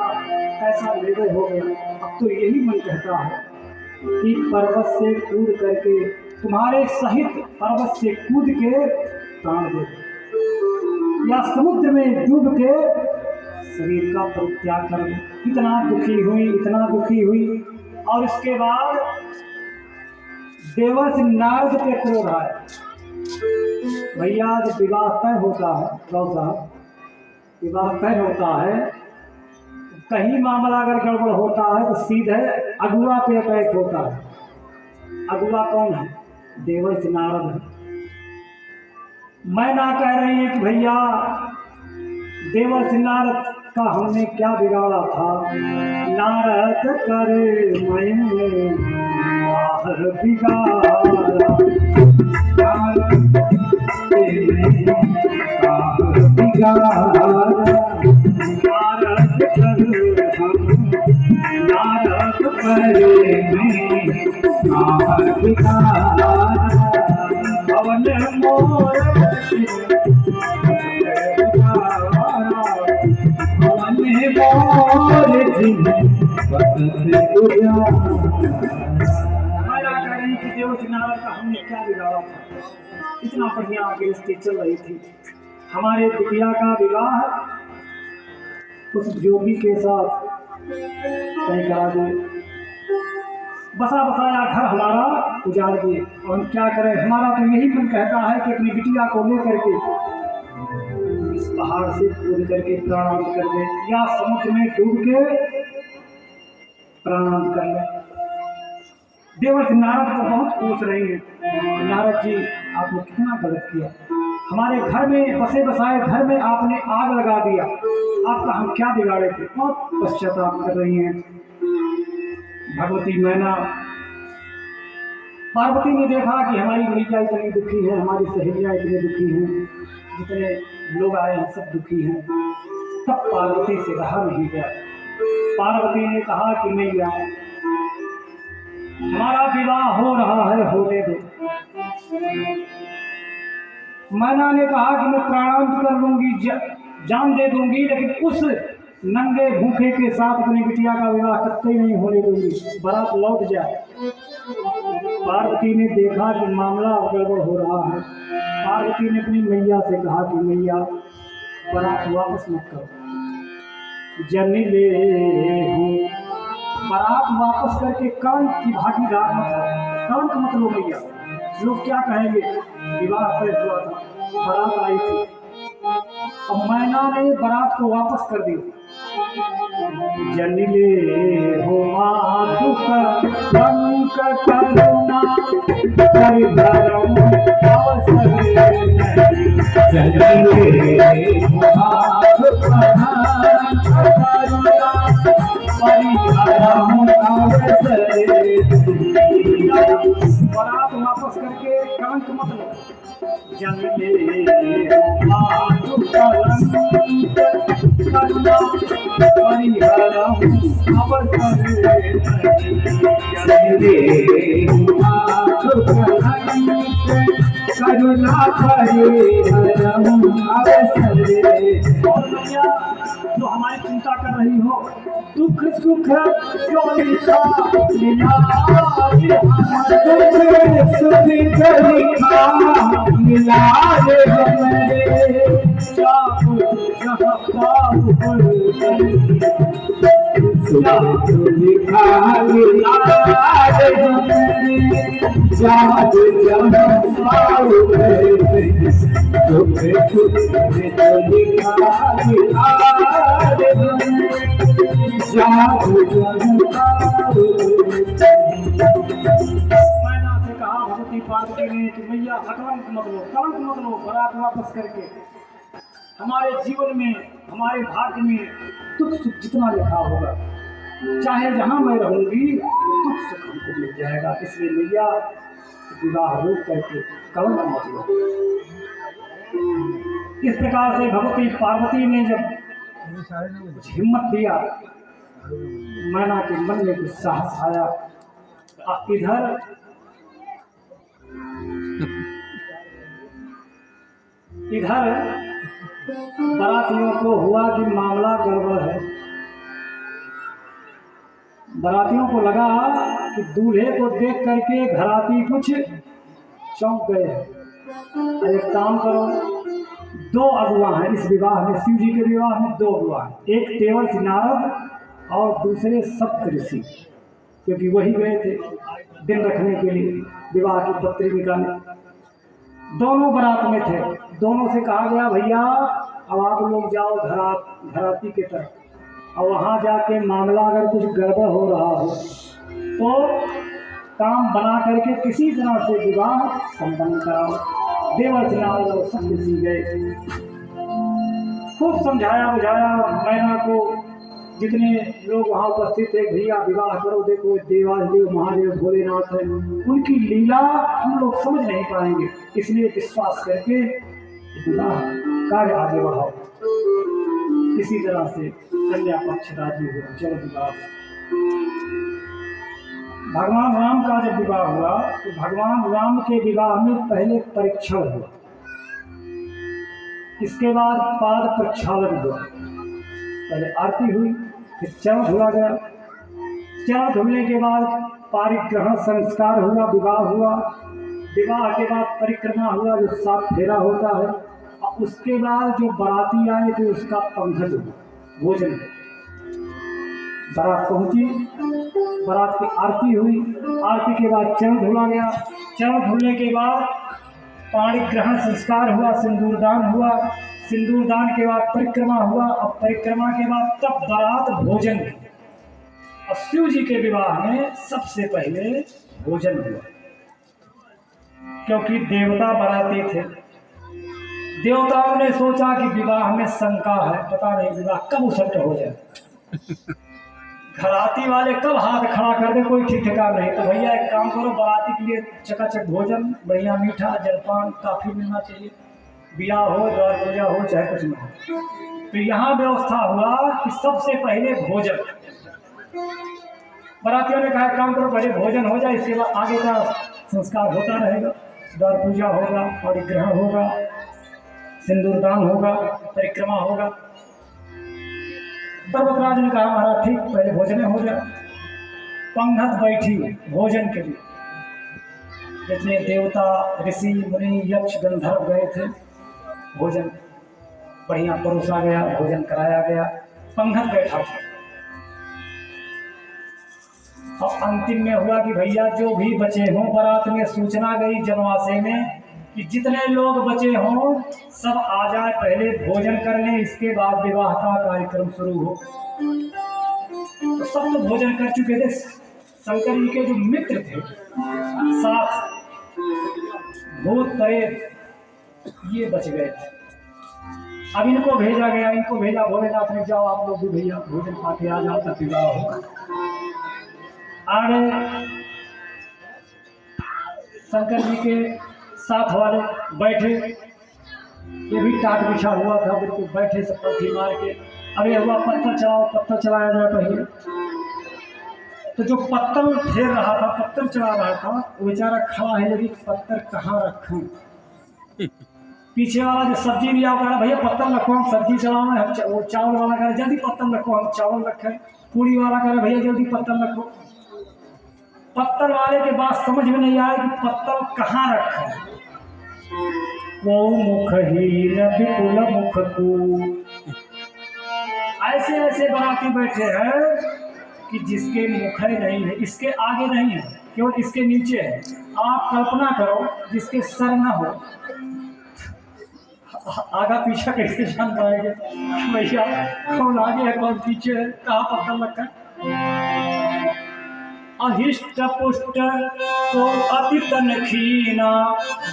कैसा हृदय हो गया। अब तो यही मन कहता है कि पर्वत से कूद करके तुम्हारे सहित पर्वत से कूद के प्राण दे दूं, या समुद्र में डूब के शरीर का परित्याग कर दूं। इतना दुखी हुई और इसके बाद देवर्षि नारद पे क्रोध आया। भैया जब विवाह तय होता है, राव साहब, विवाह तय होता है, कहीं मामला अगर गड़बड़ होता है तो सीधे अगुआ पे अटैक होता है। अगुआ कौन है? देवर्षि नारद है। मैना कह रही है कि भैया देवर्षि नारद का हमने क्या बिगाड़ा था। नारद करे मैंने बिगाड़ा, देवर्षि नारद का हमने क्या बिगाड़ा था। इतना बढ़िया गृहस्थी चल रही थी। हमारे बिटिया का विवाह उस जोगी के साथ तय करा दिए। बसा बसाया घर हमारा उजाड़ दिए। और हम क्या करें, हमारा तो यही मन कहता है कि अपनी बिटिया को लेकर के इस पहाड़ से कूद करके प्राणांत कर दे, या समुद्र में डूब के प्राणांत कर ले। देवर्षि नारद को बहुत पूछ रही है, नारद जी आपने कितना गलत किया। हमारे घर में बसे बसाए घर में आपने आग लगा दिया। आपका हम क्या बिगाड़े थे। बहुत पश्चाताप कर रही हैं भगवती मैना। पार्वती ने देखा कि हमारी मैया इतनी दुखी है, हमारी सहेलियां इतनी दुखी हैं, जितने लोग आए हैं सब दुखी हैं। तब पार्वती से रहा नहीं गया। पार्वती ने कहा कि मैया हमारा विवाह हो रहा है, होने दो। मैना ने कहा कि मैं प्राणांत कर लूंगी, जान दे दूंगी, लेकिन उस नंगे भूखे के साथ अपनी बिटिया का विवाह कतई नहीं होने दूंगी, बारात लौट जाए। पार्वती ने देखा कि मामला गड़बड़ हो रहा है। पार्वती ने अपनी मैया से कहा कि मैया बारात वापस मत करो, जनी ले हूँ। बारात वापस करके कलंक की भागीदार मत हो, कलंक मत लो मैया। लोग क्या कहेंगे। विवाह तय हुआ था, बारात आई थी, अब मैना ने बारात को वापस कर दिया। जनिले हो दुख रंक करुणा कर धर्म अवसर, जनिले हो दुख रंक करुणा परिहरम अवसर। बारात वापस करके कलंक मत लो। जनिले हो दुख रंक करुणा परिहरम अवसर, जनिले हो करुणा परिहरम अवसर। और भैया जो हमारी चिंता कर रही हो, दुख सुख जो लिखा मिला, दुख सुख जो लिखा मिला रे हमरे, जाप जहाँ पाप पर सुख जो लिखा मिला रे हमरे, जाप जहाँ पाप पर दुख सुख जो लिखा मिला रे हमरे, मैना से कहा भगवती पार्वती ने कि भैया कलंक मत लो, बारात वापस करके हमारे जीवन में, हमारे भाग्य में दुख सुख जितना लिखा होगा, चाहे जहां मैं रहूंगी दुख सुख हमको मिल जाएगा। इसलिए भैया विवाह रोक करके कलंक मत लो। इस प्रकार से भगवती पार्वती ने जब कुछ हिम्मत दिया, मैना के मन में कुछ साहस आया। इधर बारातियों को हुआ कि मामला गड़बड़ है। बारातियों को लगा कि दूल्हे को देख करके घराती कुछ चौंक गए हैं। एक काम करो, दो अगुआ हैं इस विवाह में, शिव जी के विवाह में दो अगुआ हैं, एक तेवर नारद और दूसरे सप्त ऋषि, क्योंकि वही गए थे दिन रखने के लिए, विवाह की पत्री निकालने। दोनों बारात में थे। दोनों से कहा गया भैया अब आप लोग जाओ घराती के तरफ, और वहाँ जाके मामला अगर कुछ गड़बड़ हो रहा हो तो काम बना करके किसी तरह से विवाह संपन्न कराओ। देवर्षि और सब ऋषि गए, खूब समझाया बुझाया मैना को। जितने लोग वहाँ उपस्थित थे, भैया विवाह करो, देखो देवादेव महादेव भोलेनाथ है, उनकी लीला हम लोग समझ नहीं पाएंगे, इसलिए विश्वास करके विवाह कार्य आगे बढ़ाओ। इसी तरह से कन्या पक्ष राजी हुआ, चलो विवाह। भगवान राम का जब विवाह हुआ तो भगवान राम के विवाह में पहले परीक्षण हुआ, इसके बाद पाद प्रक्षालन हुआ। पहले आरती हुई, फिर चरण धुला गया। चरण धुलने के बाद पारिग्रहण संस्कार हुआ, विवाह हुआ। विवाह के बाद परिक्रमा हुआ, जो 7 फेरा होता है, और उसके बाद जो बाराती आए थे उसका पंखज हुआ, भोजन। बारात पहुंची, बारात की आरती हुई, आरती के बाद चरण धुला गया। चरण धुलने के बाद पाणिग्रहण संस्कार हुआ, सिंदूरदान हुआ, सिंदूरदान के बाद परिक्रमा हुआ, और परिक्रमा के बाद तब बारात भोजन। और शिव जी के विवाह में सबसे पहले भोजन हुआ, क्योंकि देवता बाराती थे। देवताओं ने सोचा कि विवाह में शंका है, पता नहीं विवाह कब उसट हो जाए, घराती वाले कब हाथ खड़ा कर दे, कोई ठीक ठिकाना नहीं। तो भैया एक काम करो, बाराती के लिए चकाचक भोजन, बढ़िया मीठा जलपान काफी मिलना चाहिए, ब्याह हो, द्वार पूजा हो, चाहे कुछ ना हो। तो यहाँ व्यवस्था हुआ कि सबसे पहले भोजन। बारातियों ने कहा काम करो, पहले भोजन हो जाए, इसके बाद आगे का संस्कार होता रहेगा, द्वार पूजा होगा, परिग्रहण होगा, सिंदूरदान होगा, परिक्रमा होगा। पर्वतराज ने कहा महाराज ठीक, पहले भोजन हो जाए। पंगत बैठी भोजन के लिए, जितने देवता ऋषि मुनि यक्ष गंधर्व गए थे, भोजन बढ़िया परोसा गया, भोजन कराया गया, पंगत बैठा था। और अंतिम में हुआ कि भैया जो भी बचे हों, बारात में सूचना गई जनवासे में कि जितने लोग बचे हों सब आ जाए, पहले भोजन करने, इसके बाद विवाह का कार्यक्रम शुरू हो। तो सब तो भोजन कर चुके थे। शंकर जी के जो मित्र थे, साथ भूत प्रेत, ये बच गए थे। अब इनको भेजा गया, इनको भेजा भोलेनाथ ने, जाओ आप लोग भी भैया भोजन पाके आ जाओ, तब विवाह होगा। आगे शंकर जी के साथ वाले बैठे, ये भी टाट बिछा हुआ था, बिल्कुल बैठे सब पत्थर मार के। अब ये हुआ पत्थर चलाओ, पत्थर चलाया जाए पहले। तो जो पत्थर फेर रहा था, पत्थर चला रहा था, वो बेचारा खड़ा है, लेकिन पत्थर कहाँ रखें। पीछे वाला जो सब्जी भी आओ, कह रहा भैया पत्थर रखो, हम सब्जी चलाना है। वो चावल वाला कह रहा जल्दी पत्थर रखो, हम चावल रखें। पूरी वाला कह रहा भैया जल्दी पत्थर रखो। पत्थर वाले के बात समझ में नहीं आया कि पत्थर कहाँ रखें। वो मुखहीन विपुल मुख को, ऐसे ऐसे बाराती बैठे हैं कि जिसके मुख नहीं है, इसके आगे नहीं है, केवल इसके नीचे है। आप कल्पना करो जिसके सर न हो, आगा पीछा कैसे जान पाएंगे भैया कौन आगे है कौन पीछे है, कहाँ पत्थर रखा है। अहिष्ट पुष्ट को अति तनखीना,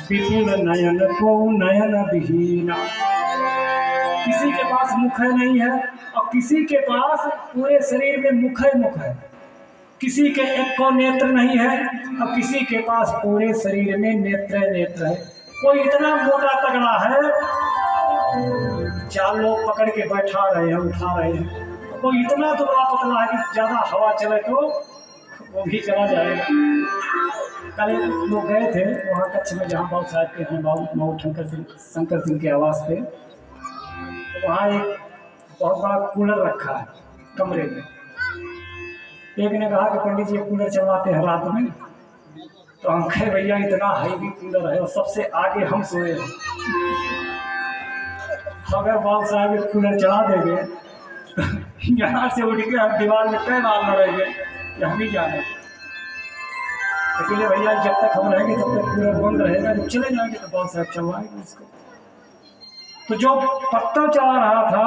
विपुल नयन को नयन विहीना। किसी के पास मुख नहीं है और किसी के पास पूरे शरीर में मुख है। किसी के एक को नेत्र नहीं है और किसी के पास पूरे शरीर में नेत्र है। कोई इतना मोटा तगड़ा है, 4 लोग पकड़ के बैठा रहे हैं, उठा रहे हैं। कोई इतना दुबला पतला है कि ज्यादा हवा चले तो वो भी चला जाएगा। कल एक लोग गए थे वहाँ कच्छ में, जहाँ बाबू साहब के हैं, बाबू माऊ शंकर सिंह के आवास पे। तो वहाँ एक बहुत बड़ा कूलर रखा है कमरे में। एक ने कहा कि पंडित जी कूलर चलवाते हैं रात में। तो हम कहे भैया इतना हैवी कूलर है और सबसे आगे हम सोए हैं, अगर बाबू साहब एक कूलर चला देंगे तो यहाँ से उठ के हम दीवार में पैर मार लड़ेंगे कि हम ही जाने। इसलिए भैया जब तक हम रहेंगे तब तक कूलर बंद रहेगा, जब चले जाएंगे तो बाबू साहब चलवाएंगे उसको। तो जो पत्तल चला रहा था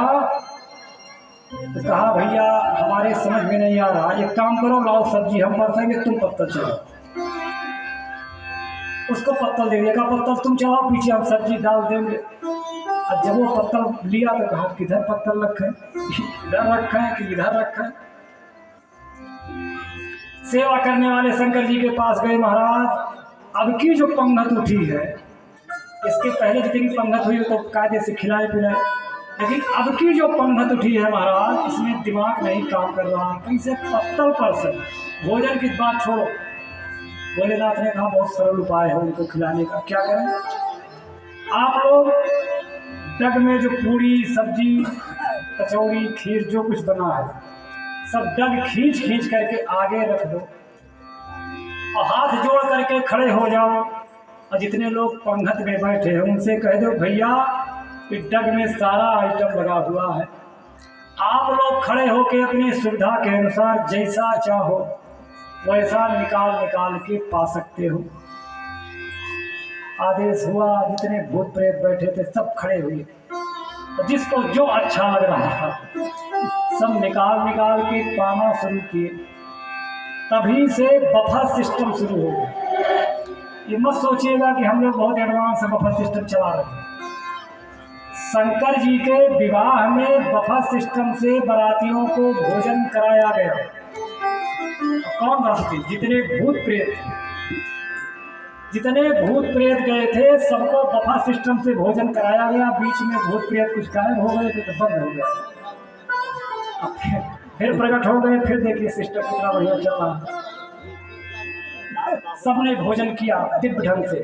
तो कहा भैया हमारे समझ में नहीं आ रहा, एक काम करो लाओ सब्जी हम बरसेंगे, तुम पत्तल चलाओ। उसको पत्तल दे देगा, पत्तल तुम चलाओ, पीछे हम सब्जी डाल देंगे। और जब वो पत्तल लिया तो कहा किधर पत्तल रखे, इधर रखे कि इधर रखे। सेवा करने वाले शंकर जी के पास गए, महाराज अब की जो पंगत उठी है, इसके पहले जितनी पंगत हुई तो कायदे से खिलाए पिलाए, लेकिन अब की जो पंगत उठी है महाराज, इसमें दिमाग नहीं काम कर रहा, कैसे पत्तल पर से भोजन की बात छोड़ो। भोलेनाथ ने कहा बहुत सरल उपाय है उनको खिलाने का। क्या करें, आप लोग डग में जो पूरी सब्जी कचौड़ी खीर जो कुछ बना है सब डग खींच खींच करके आगे रख दो और हाथ जोड़ करके खड़े हो जाओ। और जितने लोग पंगत में बैठे हैं उनसे कह दो भैया कि डग में सारा आइटम लगा हुआ है, आप लोग खड़े होकर अपनी सुविधा के अनुसार जैसा चाहो वैसा निकाल निकाल के पा सकते हो। आदेश हुआ, जितने भूत प्रेत बैठे थे सब खड़े हुए, जिसको जो अच्छा लग रहा था सब निकाल निकाल के पाना शुरू किए। तभी से बफर सिस्टम शुरू हो गया। ये मत सोचिएगा कि हम लोग बहुत एडवांस बफर सिस्टम चला रहे हैं। शंकर जी के विवाह में बफर सिस्टम से बारातियों को भोजन कराया गया। कौन बाराती, जितने भूत प्रेत गए थे सबको बफर सिस्टम से भोजन कराया गया। बीच में भूत प्रेत कुछ गायब हो गए थे तो बंद हो गया, फिर प्रकट हो गए। फिर देखिए सिस्टम कितना बढ़िया चल रहा है। सबने भोजन किया दिव्य ढंग से।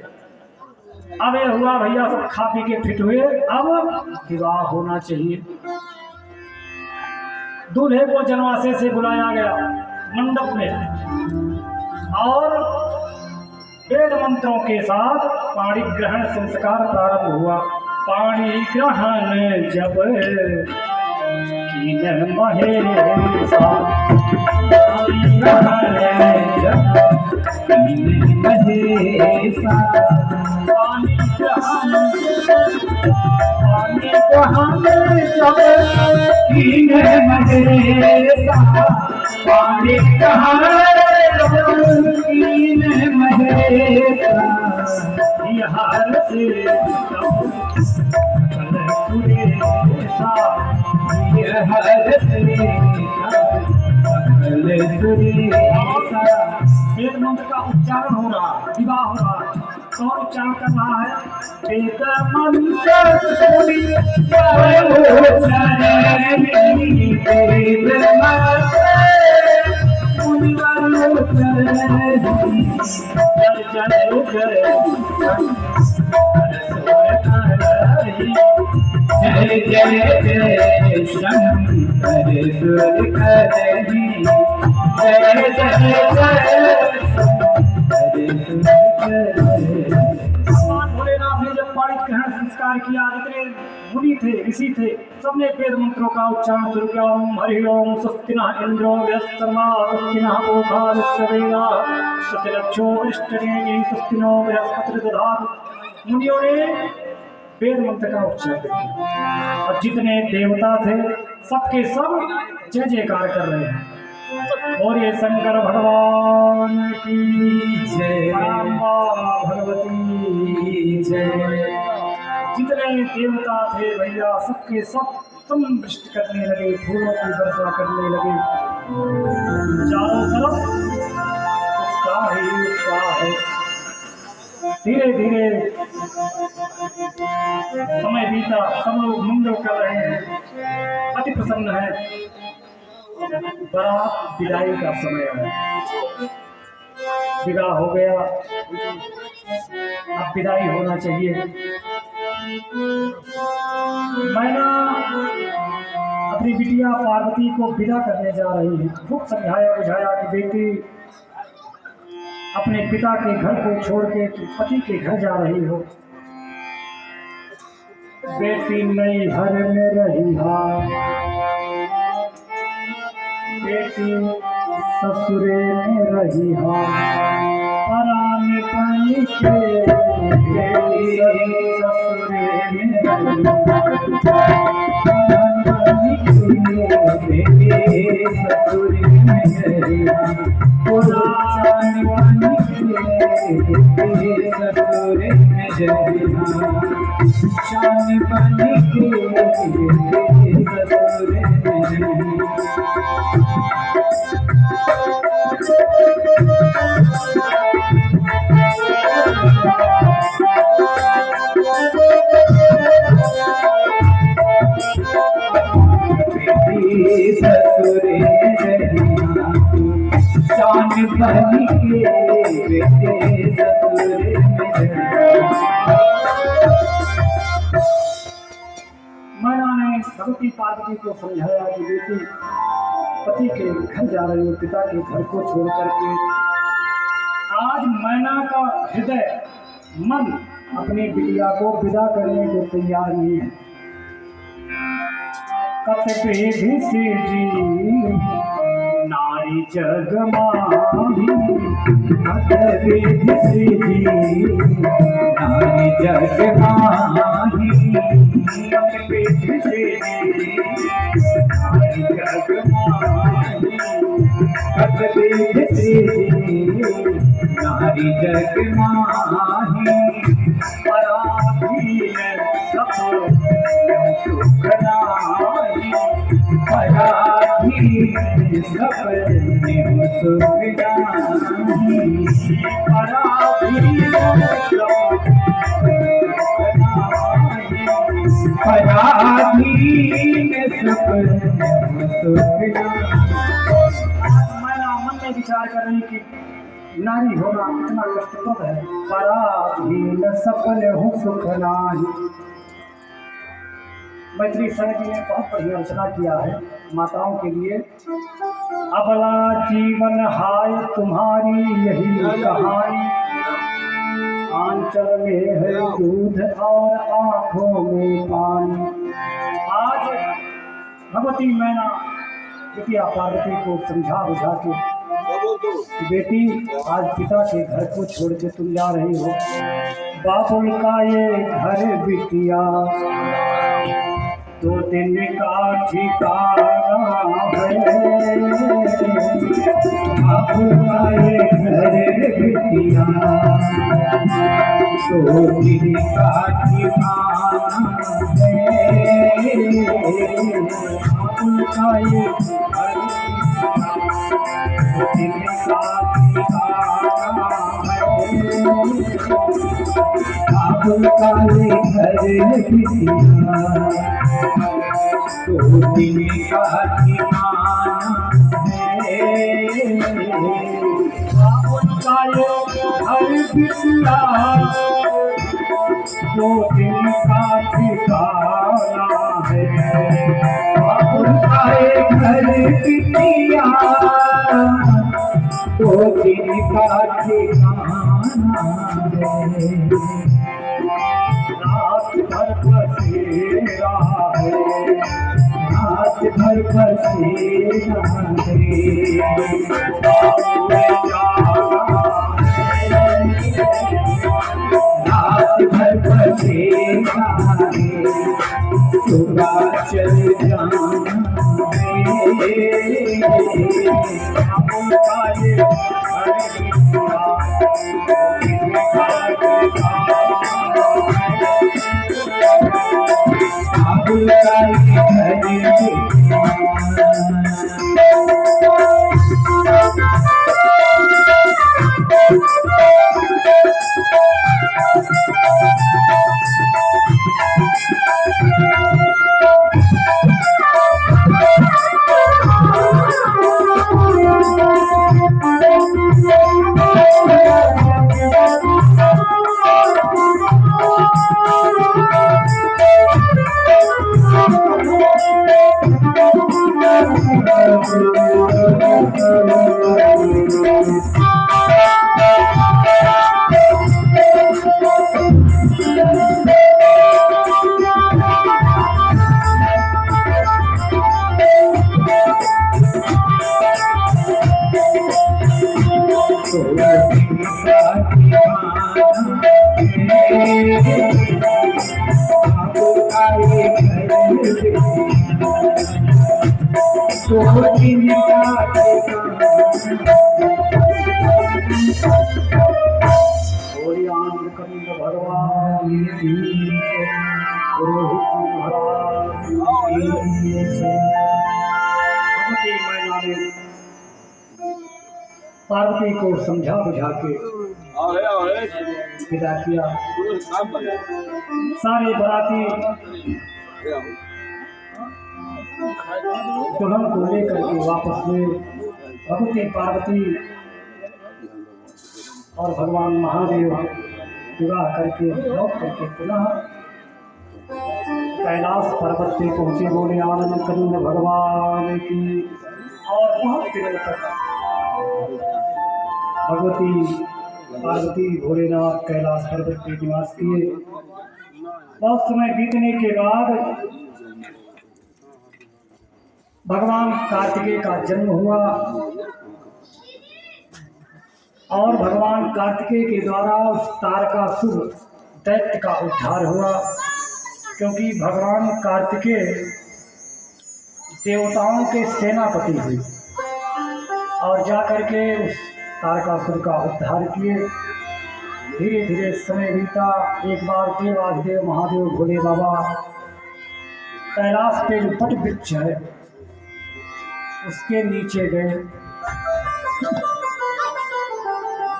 अब ये हुआ भैया सब खा पी के फिट हुए, अब विवाह होना चाहिए। दूल्हे को जनवासे से बुलाया गया मंडप में और वेद मंत्रों के साथ पाणी ग्रहण संस्कार प्रारंभ हुआ। पाणी ग्रहण जब कीन महेशा, पाणी ग्रहण जब कीन महेशा, पाणी ग्रहण जब कीन महेशा, पाणी ग्रहण कीन महेशा, बिहार से सुरेशा, बिहार से वेद मंत्र का उच्चारण हो रहा है, विवाह हो रहा है। कौन उच्चारण कर रहा है? वेद मंत्र जय जय जय शंकर सुर करही, जय जय जय। भगवान भोलेनाथ ने जब पाणिक ग्रहण संस्कार किया, जितने मुनि थे ऋषि थे सबने वेद मंत्रों का उच्चारण शुरू किया। ओम हरि ओम स्वस्ति नः इंद्रो व्यस्तर्मा, स्वस्ति नः पूषा विश्ववेदाः, स्वस्ति रक्षो वरिष्ठनेमिः, स्वस्ति नो बृहस्पतिर्दधातु। मुनियों ने वेद मंत्र का उच्चारण किया और जितने देवता थे सबके सब जय जयकार कर रहे हैं। और ये शंकर भगवान की जय, भगवती जय। जितने देवता थे भैया सबके सब वृष्टि करने लगे, फूलों की वर्षा करने लगे। चारों तरफ उत्साह ही उत्साह है। धीरे धीरे समय बीता, सब लोग मंगल कर रहे हैं, अति प्रसन्न है। बारात विदाई का समय है, विवाह हो गया, अब विदाई होना चाहिए। मैना अपनी बिटिया पार्वती को विदा करने जा रही है। खूब समझाया बुझाया कि बेटी अपने पिता के घर को छोड़ के पति के घर जा रही हो। बेटी नई हर में रही हा, बेटी ससुरे में रही हा, परान पानी के बेटी ससुरे में रही हा, बेटी ससुरे में रही हा, पुरान पानी के ससुरे में रही हा, शान पानी के ससुरे में रही हा। ससुरे शान बनी के बेटे ससुरे मैना ने भगवती पार्वती को समझाया कि बेटी पति के घर जा रही हो, पिता के घर को छोड़ करके। आज मैना का हृदय मन अपनी बिटिया को विदा करने को तैयार नहीं है। कतबेद से जी नारी जग माही, कतबेद से जी नारी जग माही, कतबेद से जी नारी जग माही, कतबेद से जी नारी जग माही, पराधीन सब सुख नाई, पराधीन सब सुख नाई, पराधीन पराधीन सब सुख नाई। मैना मन में विचार कर रही कि नारी होना इतना कष्टप्रद है, पराधीन सफल हो सुख नाही। मैत्री शरण जी ने बहुत बढ़िया रचना किया है माताओं के लिए। अबला जीवन हाय तुम्हारी यही कहानी, आंचल में है दूध और आंखों में पानी। आज भगवती मैना बिटिया पार्वती को समझा बुझा के, बेटी आज पिता के घर को छोड़ के तुम जा रही हो, बाबुल का ये घर बिटिया 2 दिन का ठिकाना है, बाबुल का ये घर बिटिया 2 दिन का ठिकाना है, बाबुल का ये बाबुल का ये घर बिटिया 2 दिन का ठिकाना है, बाबुल का ये घर बिटिया 2 दिन का ठिकाना है, बाबुल का ये घर बिटिया 2 दिन का ठिकाना है। रात भर बसेरा है, रात भर बसेरा है, रात भर बसेरा है, सुबह चल जाना है, बाबुल का ये बाबुल का ये घर तो इनका बोले आनंद भगवान की जय। पुरोहित जी महाराज की जय। भगवती मैया ने पार्वती को समझा बुझा के विदा किया। सारे बराती दुल्हन को लेकर के वापस हुए। भगवती पार्वती और भगवान महादेव विवाह करके लौट करके पुनः कैलाश पर्वत पे पहुंचे। बोले आनंद कंद भगवान की। और बहुत दिनों तक भगवती पार्वती भोलेनाथ कैलाश पर्वत पे निवास किए। बहुत समय बीतने के बाद भगवान कार्तिकेय का जन्म हुआ और भगवान कार्तिकेय के द्वारा उस तारकासुर दैत्य का उद्धार हुआ। क्योंकि भगवान कार्तिकेय देवताओं के सेनापति हुए और जाकर के उस तारकासुर का उद्धार किए। धीरे धीरे समय बीता। एक बार देवाधिदेव महादेव भोले बाबा कैलाश पे जो वट वृक्ष है उसके नीचे गए।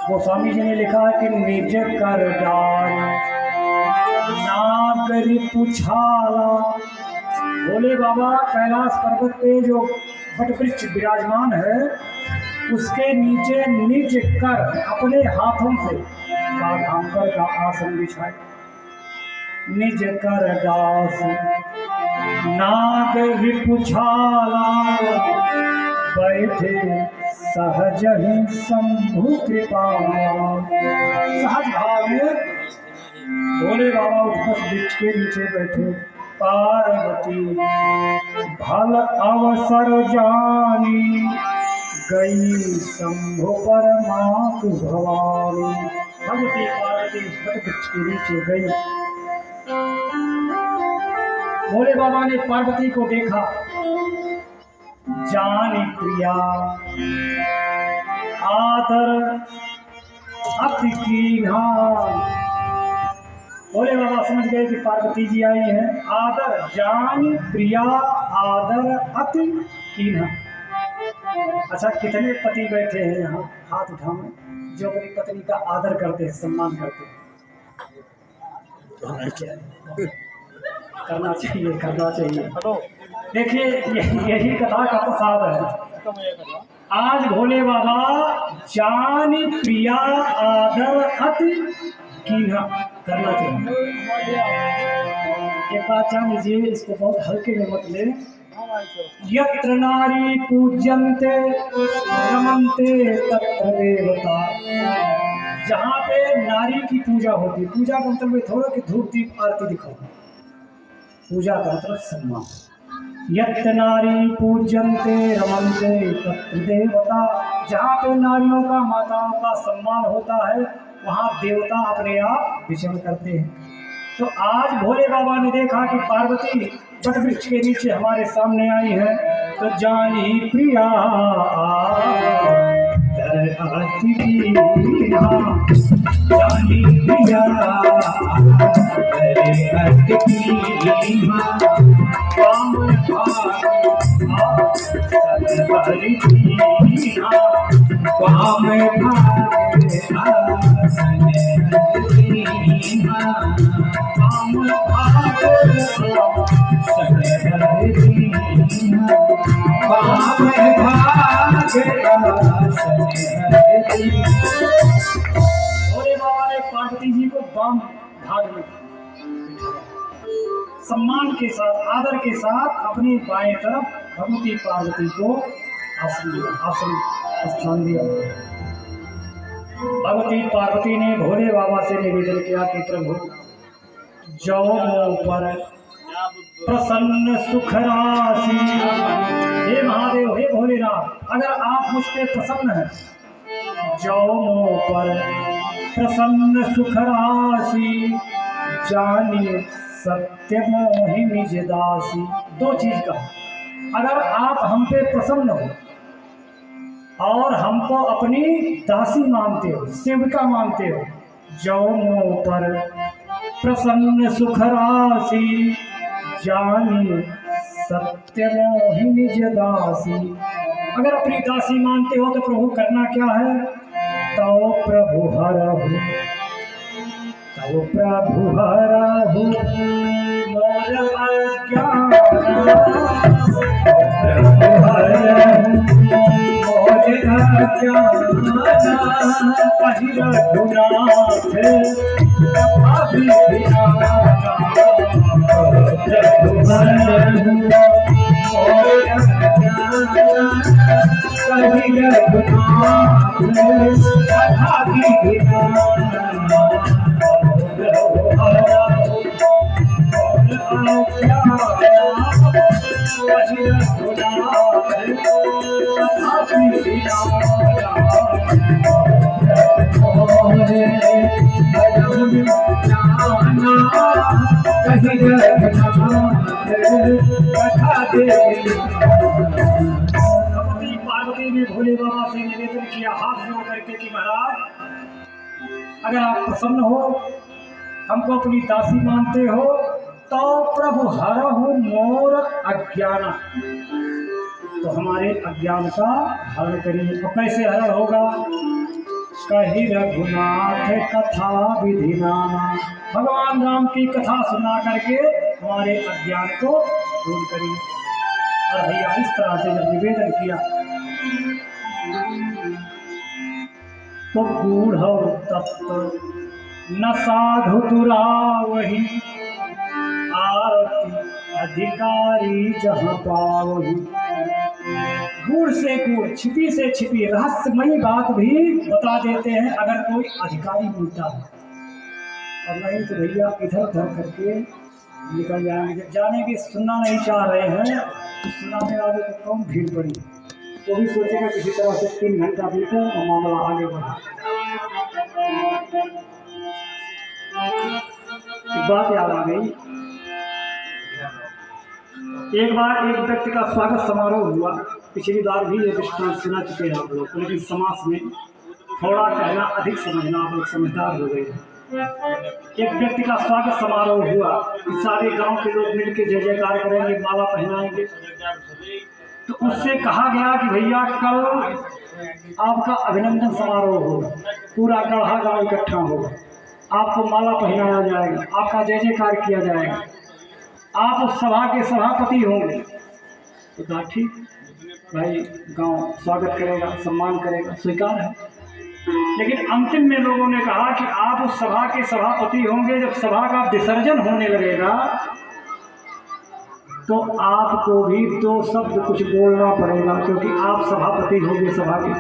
गोस्वामी जी ने लिखा है कि निज कर डाल नागरी पुछाला। भोले बाबा कैलाश पर्वत पे जो वट वृक्ष विराजमान है उसके नीचे निज कर अपने हाथों से काघांकर का आसन बिछाए। निज कर दास नाग रिपुछाला बैठे सहज ही शंभु कृपा। सहज भाव में भोले बाबा उस वृक्ष के नीचे बैठे। पार्वती भल अवसर जानी गई शंभु परमात्म भवानी। भगवती पार्वती उस वृक्ष के नीचे गई। भोले बाबा ने पार्वती को देखा। जानी प्रिया आदर अति कीन्हा। भोले बाबा समझ गए कि पार्वती जी आई हैं। आदर जानी प्रिया आदर अति कीन्हा। अच्छा, कितने पति बैठे हैं यहाँ? हाथ उठाओ जो अपनी पत्नी का आदर करते हैं, सम्मान करते हैं। करना चाहिए, करना चाहिए। देखिए यही कथा का प्रसाद है। आज भोले बाबा जानी प्रिया आदर अति कीन्हा करना चाहिए। एक बात जान लीजिए, इसको बहुत हल्के में मत ले। यत्र नारी पूज्यन्ते रमन्ते तत्र देवता। जहाँ पे नारी की पूजा होती, पूजा का मतलब ये थोड़ा कि धूप दीप आरती दिखाओ। पूजा का मतलब सम्मान। यत्र नारी पूज्यन्ते रमन्ते तत्र देवता। जहाँ पे नारियों का माताओं का सम्मान होता है वहाँ देवता अपने आप विचरण करते हैं। तो आज भोले बाबा ने देखा कि पार्वती वट वृक्ष के नीचे हमारे सामने आई है। तो जानी प्रिया जानी प्रिया भोले बाबा ने पार्वती जी को बाम भाग में सम्मान के साथ आदर के साथ अपनी बाएं तरफ भगवती पार्वती को आसन स्थान दिया। भगवती पार्वती ने भोले बाबा से निवेदन किया कि प्रभु जो मुँह पर प्रसन्न सुख राशि। हे महादेव, हे भोलेनाथ, अगर आप मुझ पे प्रसन्न हैं, जो मुँह पर प्रसन्न सुख राशि जानिए सत्य मोहि निज दासी। दो चीज का, अगर आप हम पे प्रसन्न हो और हमको अपनी दासी मानते हो, सेविका मानते हो, जो मुँह पर प्रसन्न सुख राशि, जानिए सत्य मोहि निज दासी। अगर अपनी दासी मानते हो तो प्रभु करना क्या है? तो प्रभु हरहु, तो प्रभु हरहु मोर अज्ञान, प्रभु हरहु मोर अज्ञान, कहि रघुनाथ कथा बिधियाना, प्रभु हरहु मोर अज्ञान, कहि रघुनाथ कथा बिधियाना, प्रभु हरहु मोर अज्ञान, कहि रघुनाथ कथा बिधियाना, मोरे भजन जाना, कहि रघुनाथ कथा बिधियाना। पार्वती ने भोले बाबा से निवेदन किया हाथ जोड़ करके कि महाराज, अगर आप प्रसन्न हो, हमको अपनी दासी मानते हो, तो प्रभु हरहु मोर अज्ञान, तो हमारे अज्ञान का हरण करिए। तो कैसे हरण होगा? कहि रघुनाथ कथा विधिनाना, भगवान राम की कथा सुना करके हमारे अज्ञान को दूर करिए। और भैया इस तरह से जब निवेदन किया तो गूढ़ तत्व न साधु दुरावही, आरती अधिकारी जहाँ पावही। गूढ़ से गूढ़, छिपी से छिपी, रहस्यमयी बात भी बता देते हैं अगर कोई अधिकारी मिलता है, और नहीं तो भैया इधर उधर करके निकल जाएंगे। जब जाने की सुनना नहीं चाह रहे हैं तो सुनाने वाले को कम भीड़ पड़ी, वो भी सोचेगा किसी तरह से 3 घंटा बीते और मामला आगे बढ़ा। एक बात याद आ गई, एक बार एक व्यक्ति का स्वागत समारोह हुआ। पिछली बार भी ये दृष्टांत सुना चुके हैं आप लोग, लेकिन समाज में थोड़ा कहना अधिक समझना, आप लोग समझदार हो गए। एक व्यक्ति का स्वागत समारोह हुआ, सारे गांव के लोग मिलकर जय जयकार करेंगे, माला पहनाएंगे। तो उससे कहा गया कि भैया कल आपका अभिनंदन समारोह होगा, पूरा गढ़ा गांव इकट्ठा होगा, आपको माला पहनाया जाएगा, आपका जय जयकार किया जाएगा, आप उस सभा के सभापति होंगे। तो कहा ठीक भाई, गांव स्वागत करेगा, सम्मान करेगा, स्वीकार है। लेकिन अंतिम में लोगों ने कहा कि आप उस सभा के सभापति होंगे, जब सभा का विसर्जन होने लगेगा तो आपको भी 2 शब्द कुछ बोलना पड़ेगा, क्योंकि आप सभापति होंगे सभा के।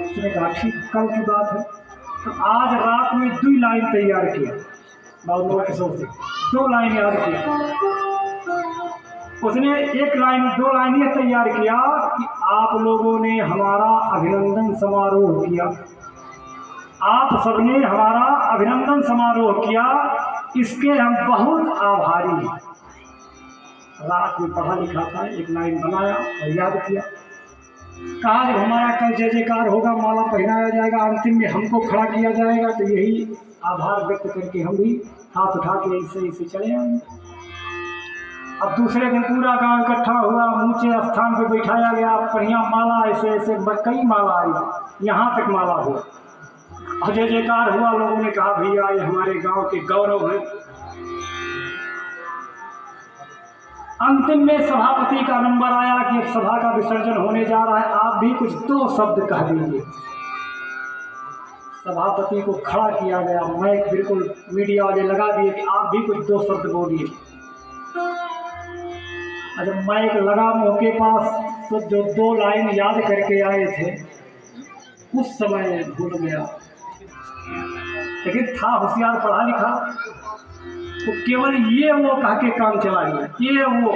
उसने कहा ठीक, कल की बात है। तो आज रात में 2 लाइन तैयार किया, बाबू के सोच 2 लाइन याद किया। उसने 1 लाइन 2 लाइन ये तैयार किया कि आप लोगों ने हमारा अभिनंदन समारोह किया, आप सबने हमारा अभिनंदन समारोह किया, इसके हम बहुत आभारी हैं। रात में पढ़ा लिखा था, 1 लाइन बनाया और याद किया। कहा जब हमारा कल जय जयकार होगा, माला पहनाया जाएगा, अंतिम में हमको खड़ा किया जाएगा, तो यही आभार व्यक्त करके हम भी हाथ उठा के ऐसे चले आएंगे। अब दूसरे दिन पूरा गांव इकट्ठा हुआ, ऊंचे स्थान पे बैठाया गया, बढ़िया माला ऐसे ऐसे कई माला आई, यहाँ तक माला हुआ और जय जयकार हुआ। लोगों ने कहा भैया ये हमारे गांव के गौरव है। अंतिम में सभापति का नंबर आया कि अब सभा का विसर्जन होने जा रहा है, आप भी कुछ 2 शब्द कह दीजिए। सभापति को खड़ा किया गया, माइक बिल्कुल मीडिया वाले लगा दिए कि आप भी कुछ 2 शब्द बोलिए। जब माइक लगा मुंह के पास तो जो 2 लाइन याद करके आए थे उस समय भूल गया, लेकिन था होशियार, पढ़ा लिखा, तो केवल ये वो कह के काम चला गया। ये वो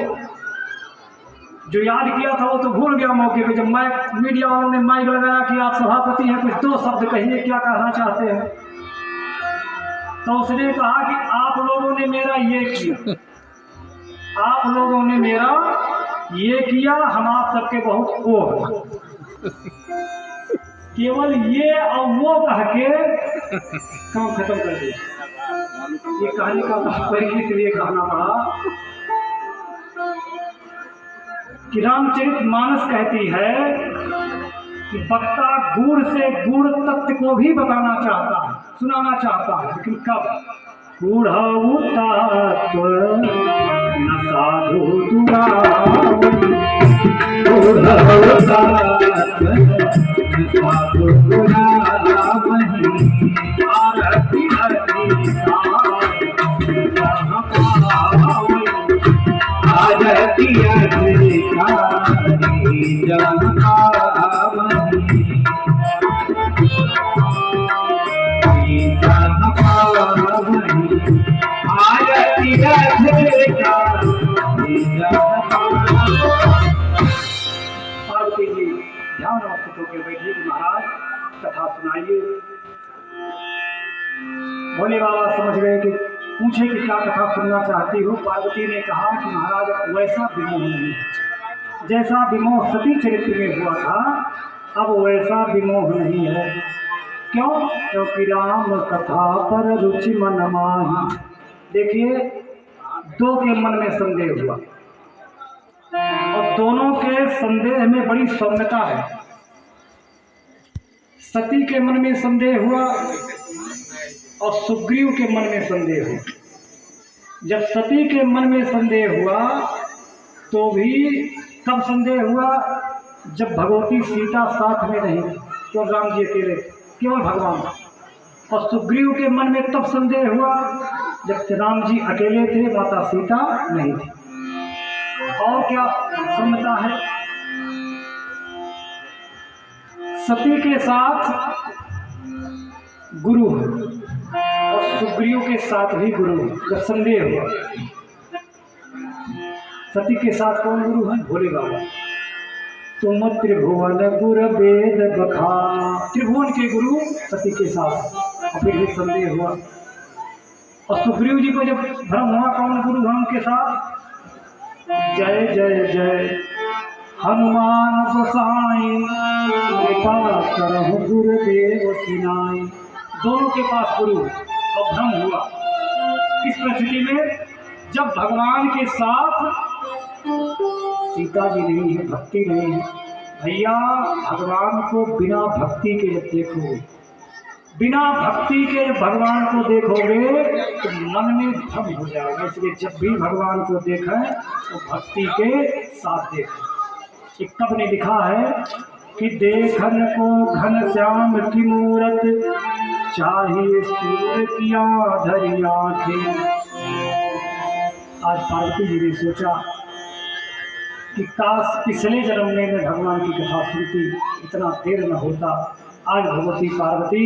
जो याद किया था वो तो भूल गया मौके पे। जब माइक मीडिया वालों ने माइक लगाया कि आप सभापति हैं, कुछ 2 शब्द कहिए, क्या कहना चाहते हैं। तो उसने कहा कि आप लोगों ने मेरा ये किया, आप लोगों ने मेरा ये किया, हम आप सबके बहुत वो हैं। केवल ये और वो कह के काम खत्म कर दिया। ये कहानी का तात्पर्य इसलिए कहना पड़ा कि रामचरितमानस कहती है कि वक्ता गुड़ से गुड़ तत्व को भी बताना चाहता है, सुनाना चाहता है, लेकिन कब? गुढ़ऊ तत्व न साधु दुरावई, गुढ़ऊ तत्व न साधु दुरावई, आरती हरती जहाँ पावई, आरती अधिकारी जहाँ पावई, जहाँ पावई, आरती अधिकारी जहाँ पावई। पार्वती जी ध्यान अवस्थित होकर बैठे कि महाराज कथा सुनाइए। भोले बाबा समझ गए कि पूछे कि क्या कथा सुनना चाहती हो। पार्वती ने कहा कि महाराज वैसा विमोह नहीं है, जैसा विमोह सती चरित्र में हुआ था अब वैसा विमोह नहीं है। क्यों? क्योंकि राम कथा पर रुचि मन माही। देखिए, दो के मन में संदेह हुआ और दोनों के संदेह में बड़ी सौम्यता है। सती के मन में संदेह हुआ और सुग्रीव के मन में संदेह हुआ। जब सती के मन में संदेह हुआ तो भी कब संदेह हुआ? जब भगवती सीता साथ में नहीं थी, तो राम जी अकेले थे, केवल भगवान। और सुग्रीव के मन में तब संदेह हुआ जब राम जी अकेले थे, माता सीता नहीं थी। और क्या समझता है? सती के साथ गुरु है और सुग्रीव के साथ भी गुरु है। जब संदेह हुआ, सती के साथ कौन गुरु है? भोले बाबा। तुम त्रिभुवन गुरु वेद बखा, त्रिभुवन के गुरु सती के साथ। और फिर भी संदेह हुआ। और सुग्रीव जी को जब भ्रम हुआ कौन गुरु है उनके साथ? जय जय जय हनुमान गोसाई, कृपा करहु गुरुदेव की नाई। दोनों के पास गुरु और भ्रम हुआ। इस परिस्थिति में जब भगवान के साथ सीता जी नहीं है, भक्ति नहीं है, भैया भगवान को बिना भक्ति के जब देखोगे, बिना भक्ति के जब भगवान को देखोगे तो मन में भ्रम हो जाएगा। इसलिए जब भी भगवान को देखें तो भक्ति के साथ देखें। एक कवि ने लिखा है कि देखन को घन श्याम की मूरत, चाहिए सूर्य की आधरी आंखें। आज पार्वती जी ने सोचा कि काश पिछले जन्म में मैं भगवान की कथा सुनती, इतना देर न होता। आज भगवती पार्वती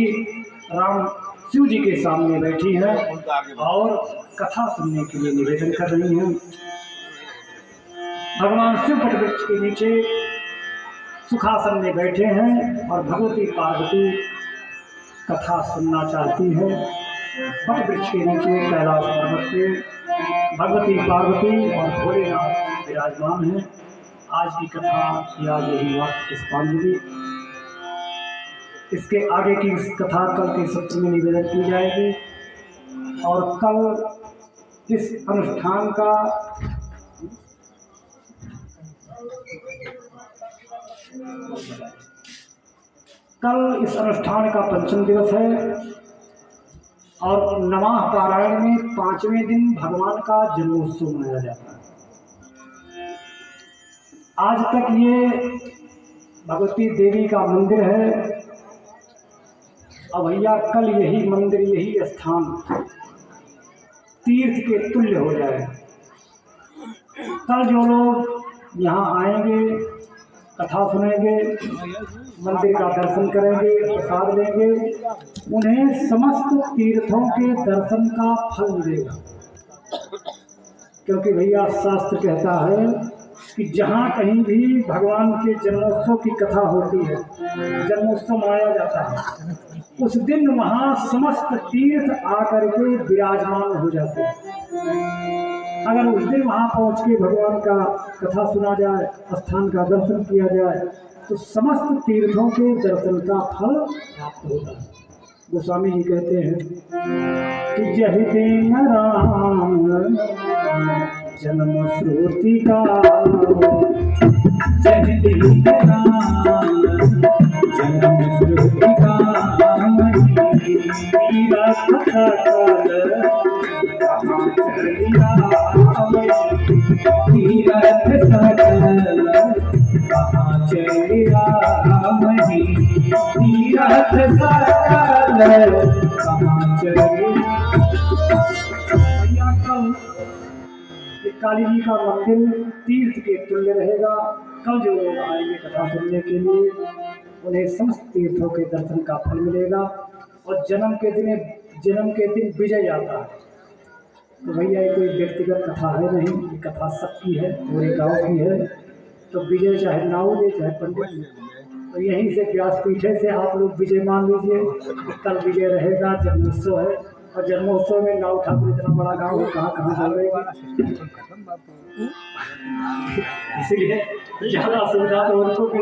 राम शिव जी के सामने बैठी है और कथा सुनने के लिए निवेदन कर रही हैं। भगवान शिव वटवृक्ष के नीचे सुखासन में बैठे हैं और भगवती पार्वती कथा सुनना चाहती है। वटवृक्ष के नीचे कैलाश पर्वत पे भगवती पार्वती और भोलेनाथ विराजमान हैं। आज की कथा या यही वाक्य पुष्पांजलि। इसके आगे की कथा कल के सत्र में निवेदन की जाएगी और कल इस अनुष्ठान का पंचम दिवस है और नवाह पारायण में 5वें दिन भगवान का जन्मोत्सव मनाया जाता है। आज तक ये भगवती देवी का मंदिर है और भैया कल यही मंदिर, यही स्थान तीर्थ के तुल्य हो जाए। कल जो लोग यहाँ आएंगे, कथा सुनेंगे, मंदिर का दर्शन करेंगे, प्रसाद लेंगे, उन्हें समस्त तीर्थों के दर्शन का फल मिलेगा। क्योंकि भैया शास्त्र कहता है कि जहाँ कहीं भी भगवान के जन्मोत्सव की कथा होती है, जन्मोत्सव मनाया जाता है, उस दिन वहां समस्त तीर्थ आकर के विराजमान हो जाते हैं। अगर उस दिन वहां पहुंच के भगवान का कथा सुना जाए, स्थान का दर्शन किया जाए, तो समस्त तीर्थों के दर्शन का फल प्राप्त होता है। गोस्वामी जी कहते हैं कि जहि दिन राम जन्म श्रुति का, जय दिन राम जन्म श्रुति का तीरथ सकल कहाँ चलिया तीरथ सकल कहाँ चलिया तीरथ सकल कहाँ चलिया। भैया कल ये काली जी का मंदिर तीर्थ के तुल्य रहेगा। कल जो लोग आएंगे कथा सुनने के लिए, उन्हें समस्त तीर्थों के दर्शन का फल मिलेगा। और जन्म के दिन विजय आता है। तो भैया ये कोई व्यक्तिगत कथा है नहीं, ये कथा सबकी है, पूरे गांव की है। तो विजय चाहे नाव दे चाहे पंडित दे, तो यहीं से व्यासपीठे से आप लोग विजय मान लीजिए। कल विजय रहेगा, जन्मोत्सव है, और जन्मोत्सव में नाव ठाकुर इतना बड़ा गांव है, कहाँ कहाँ चल रही। इसलिए ज़्यादा सुविधा तो उनको भी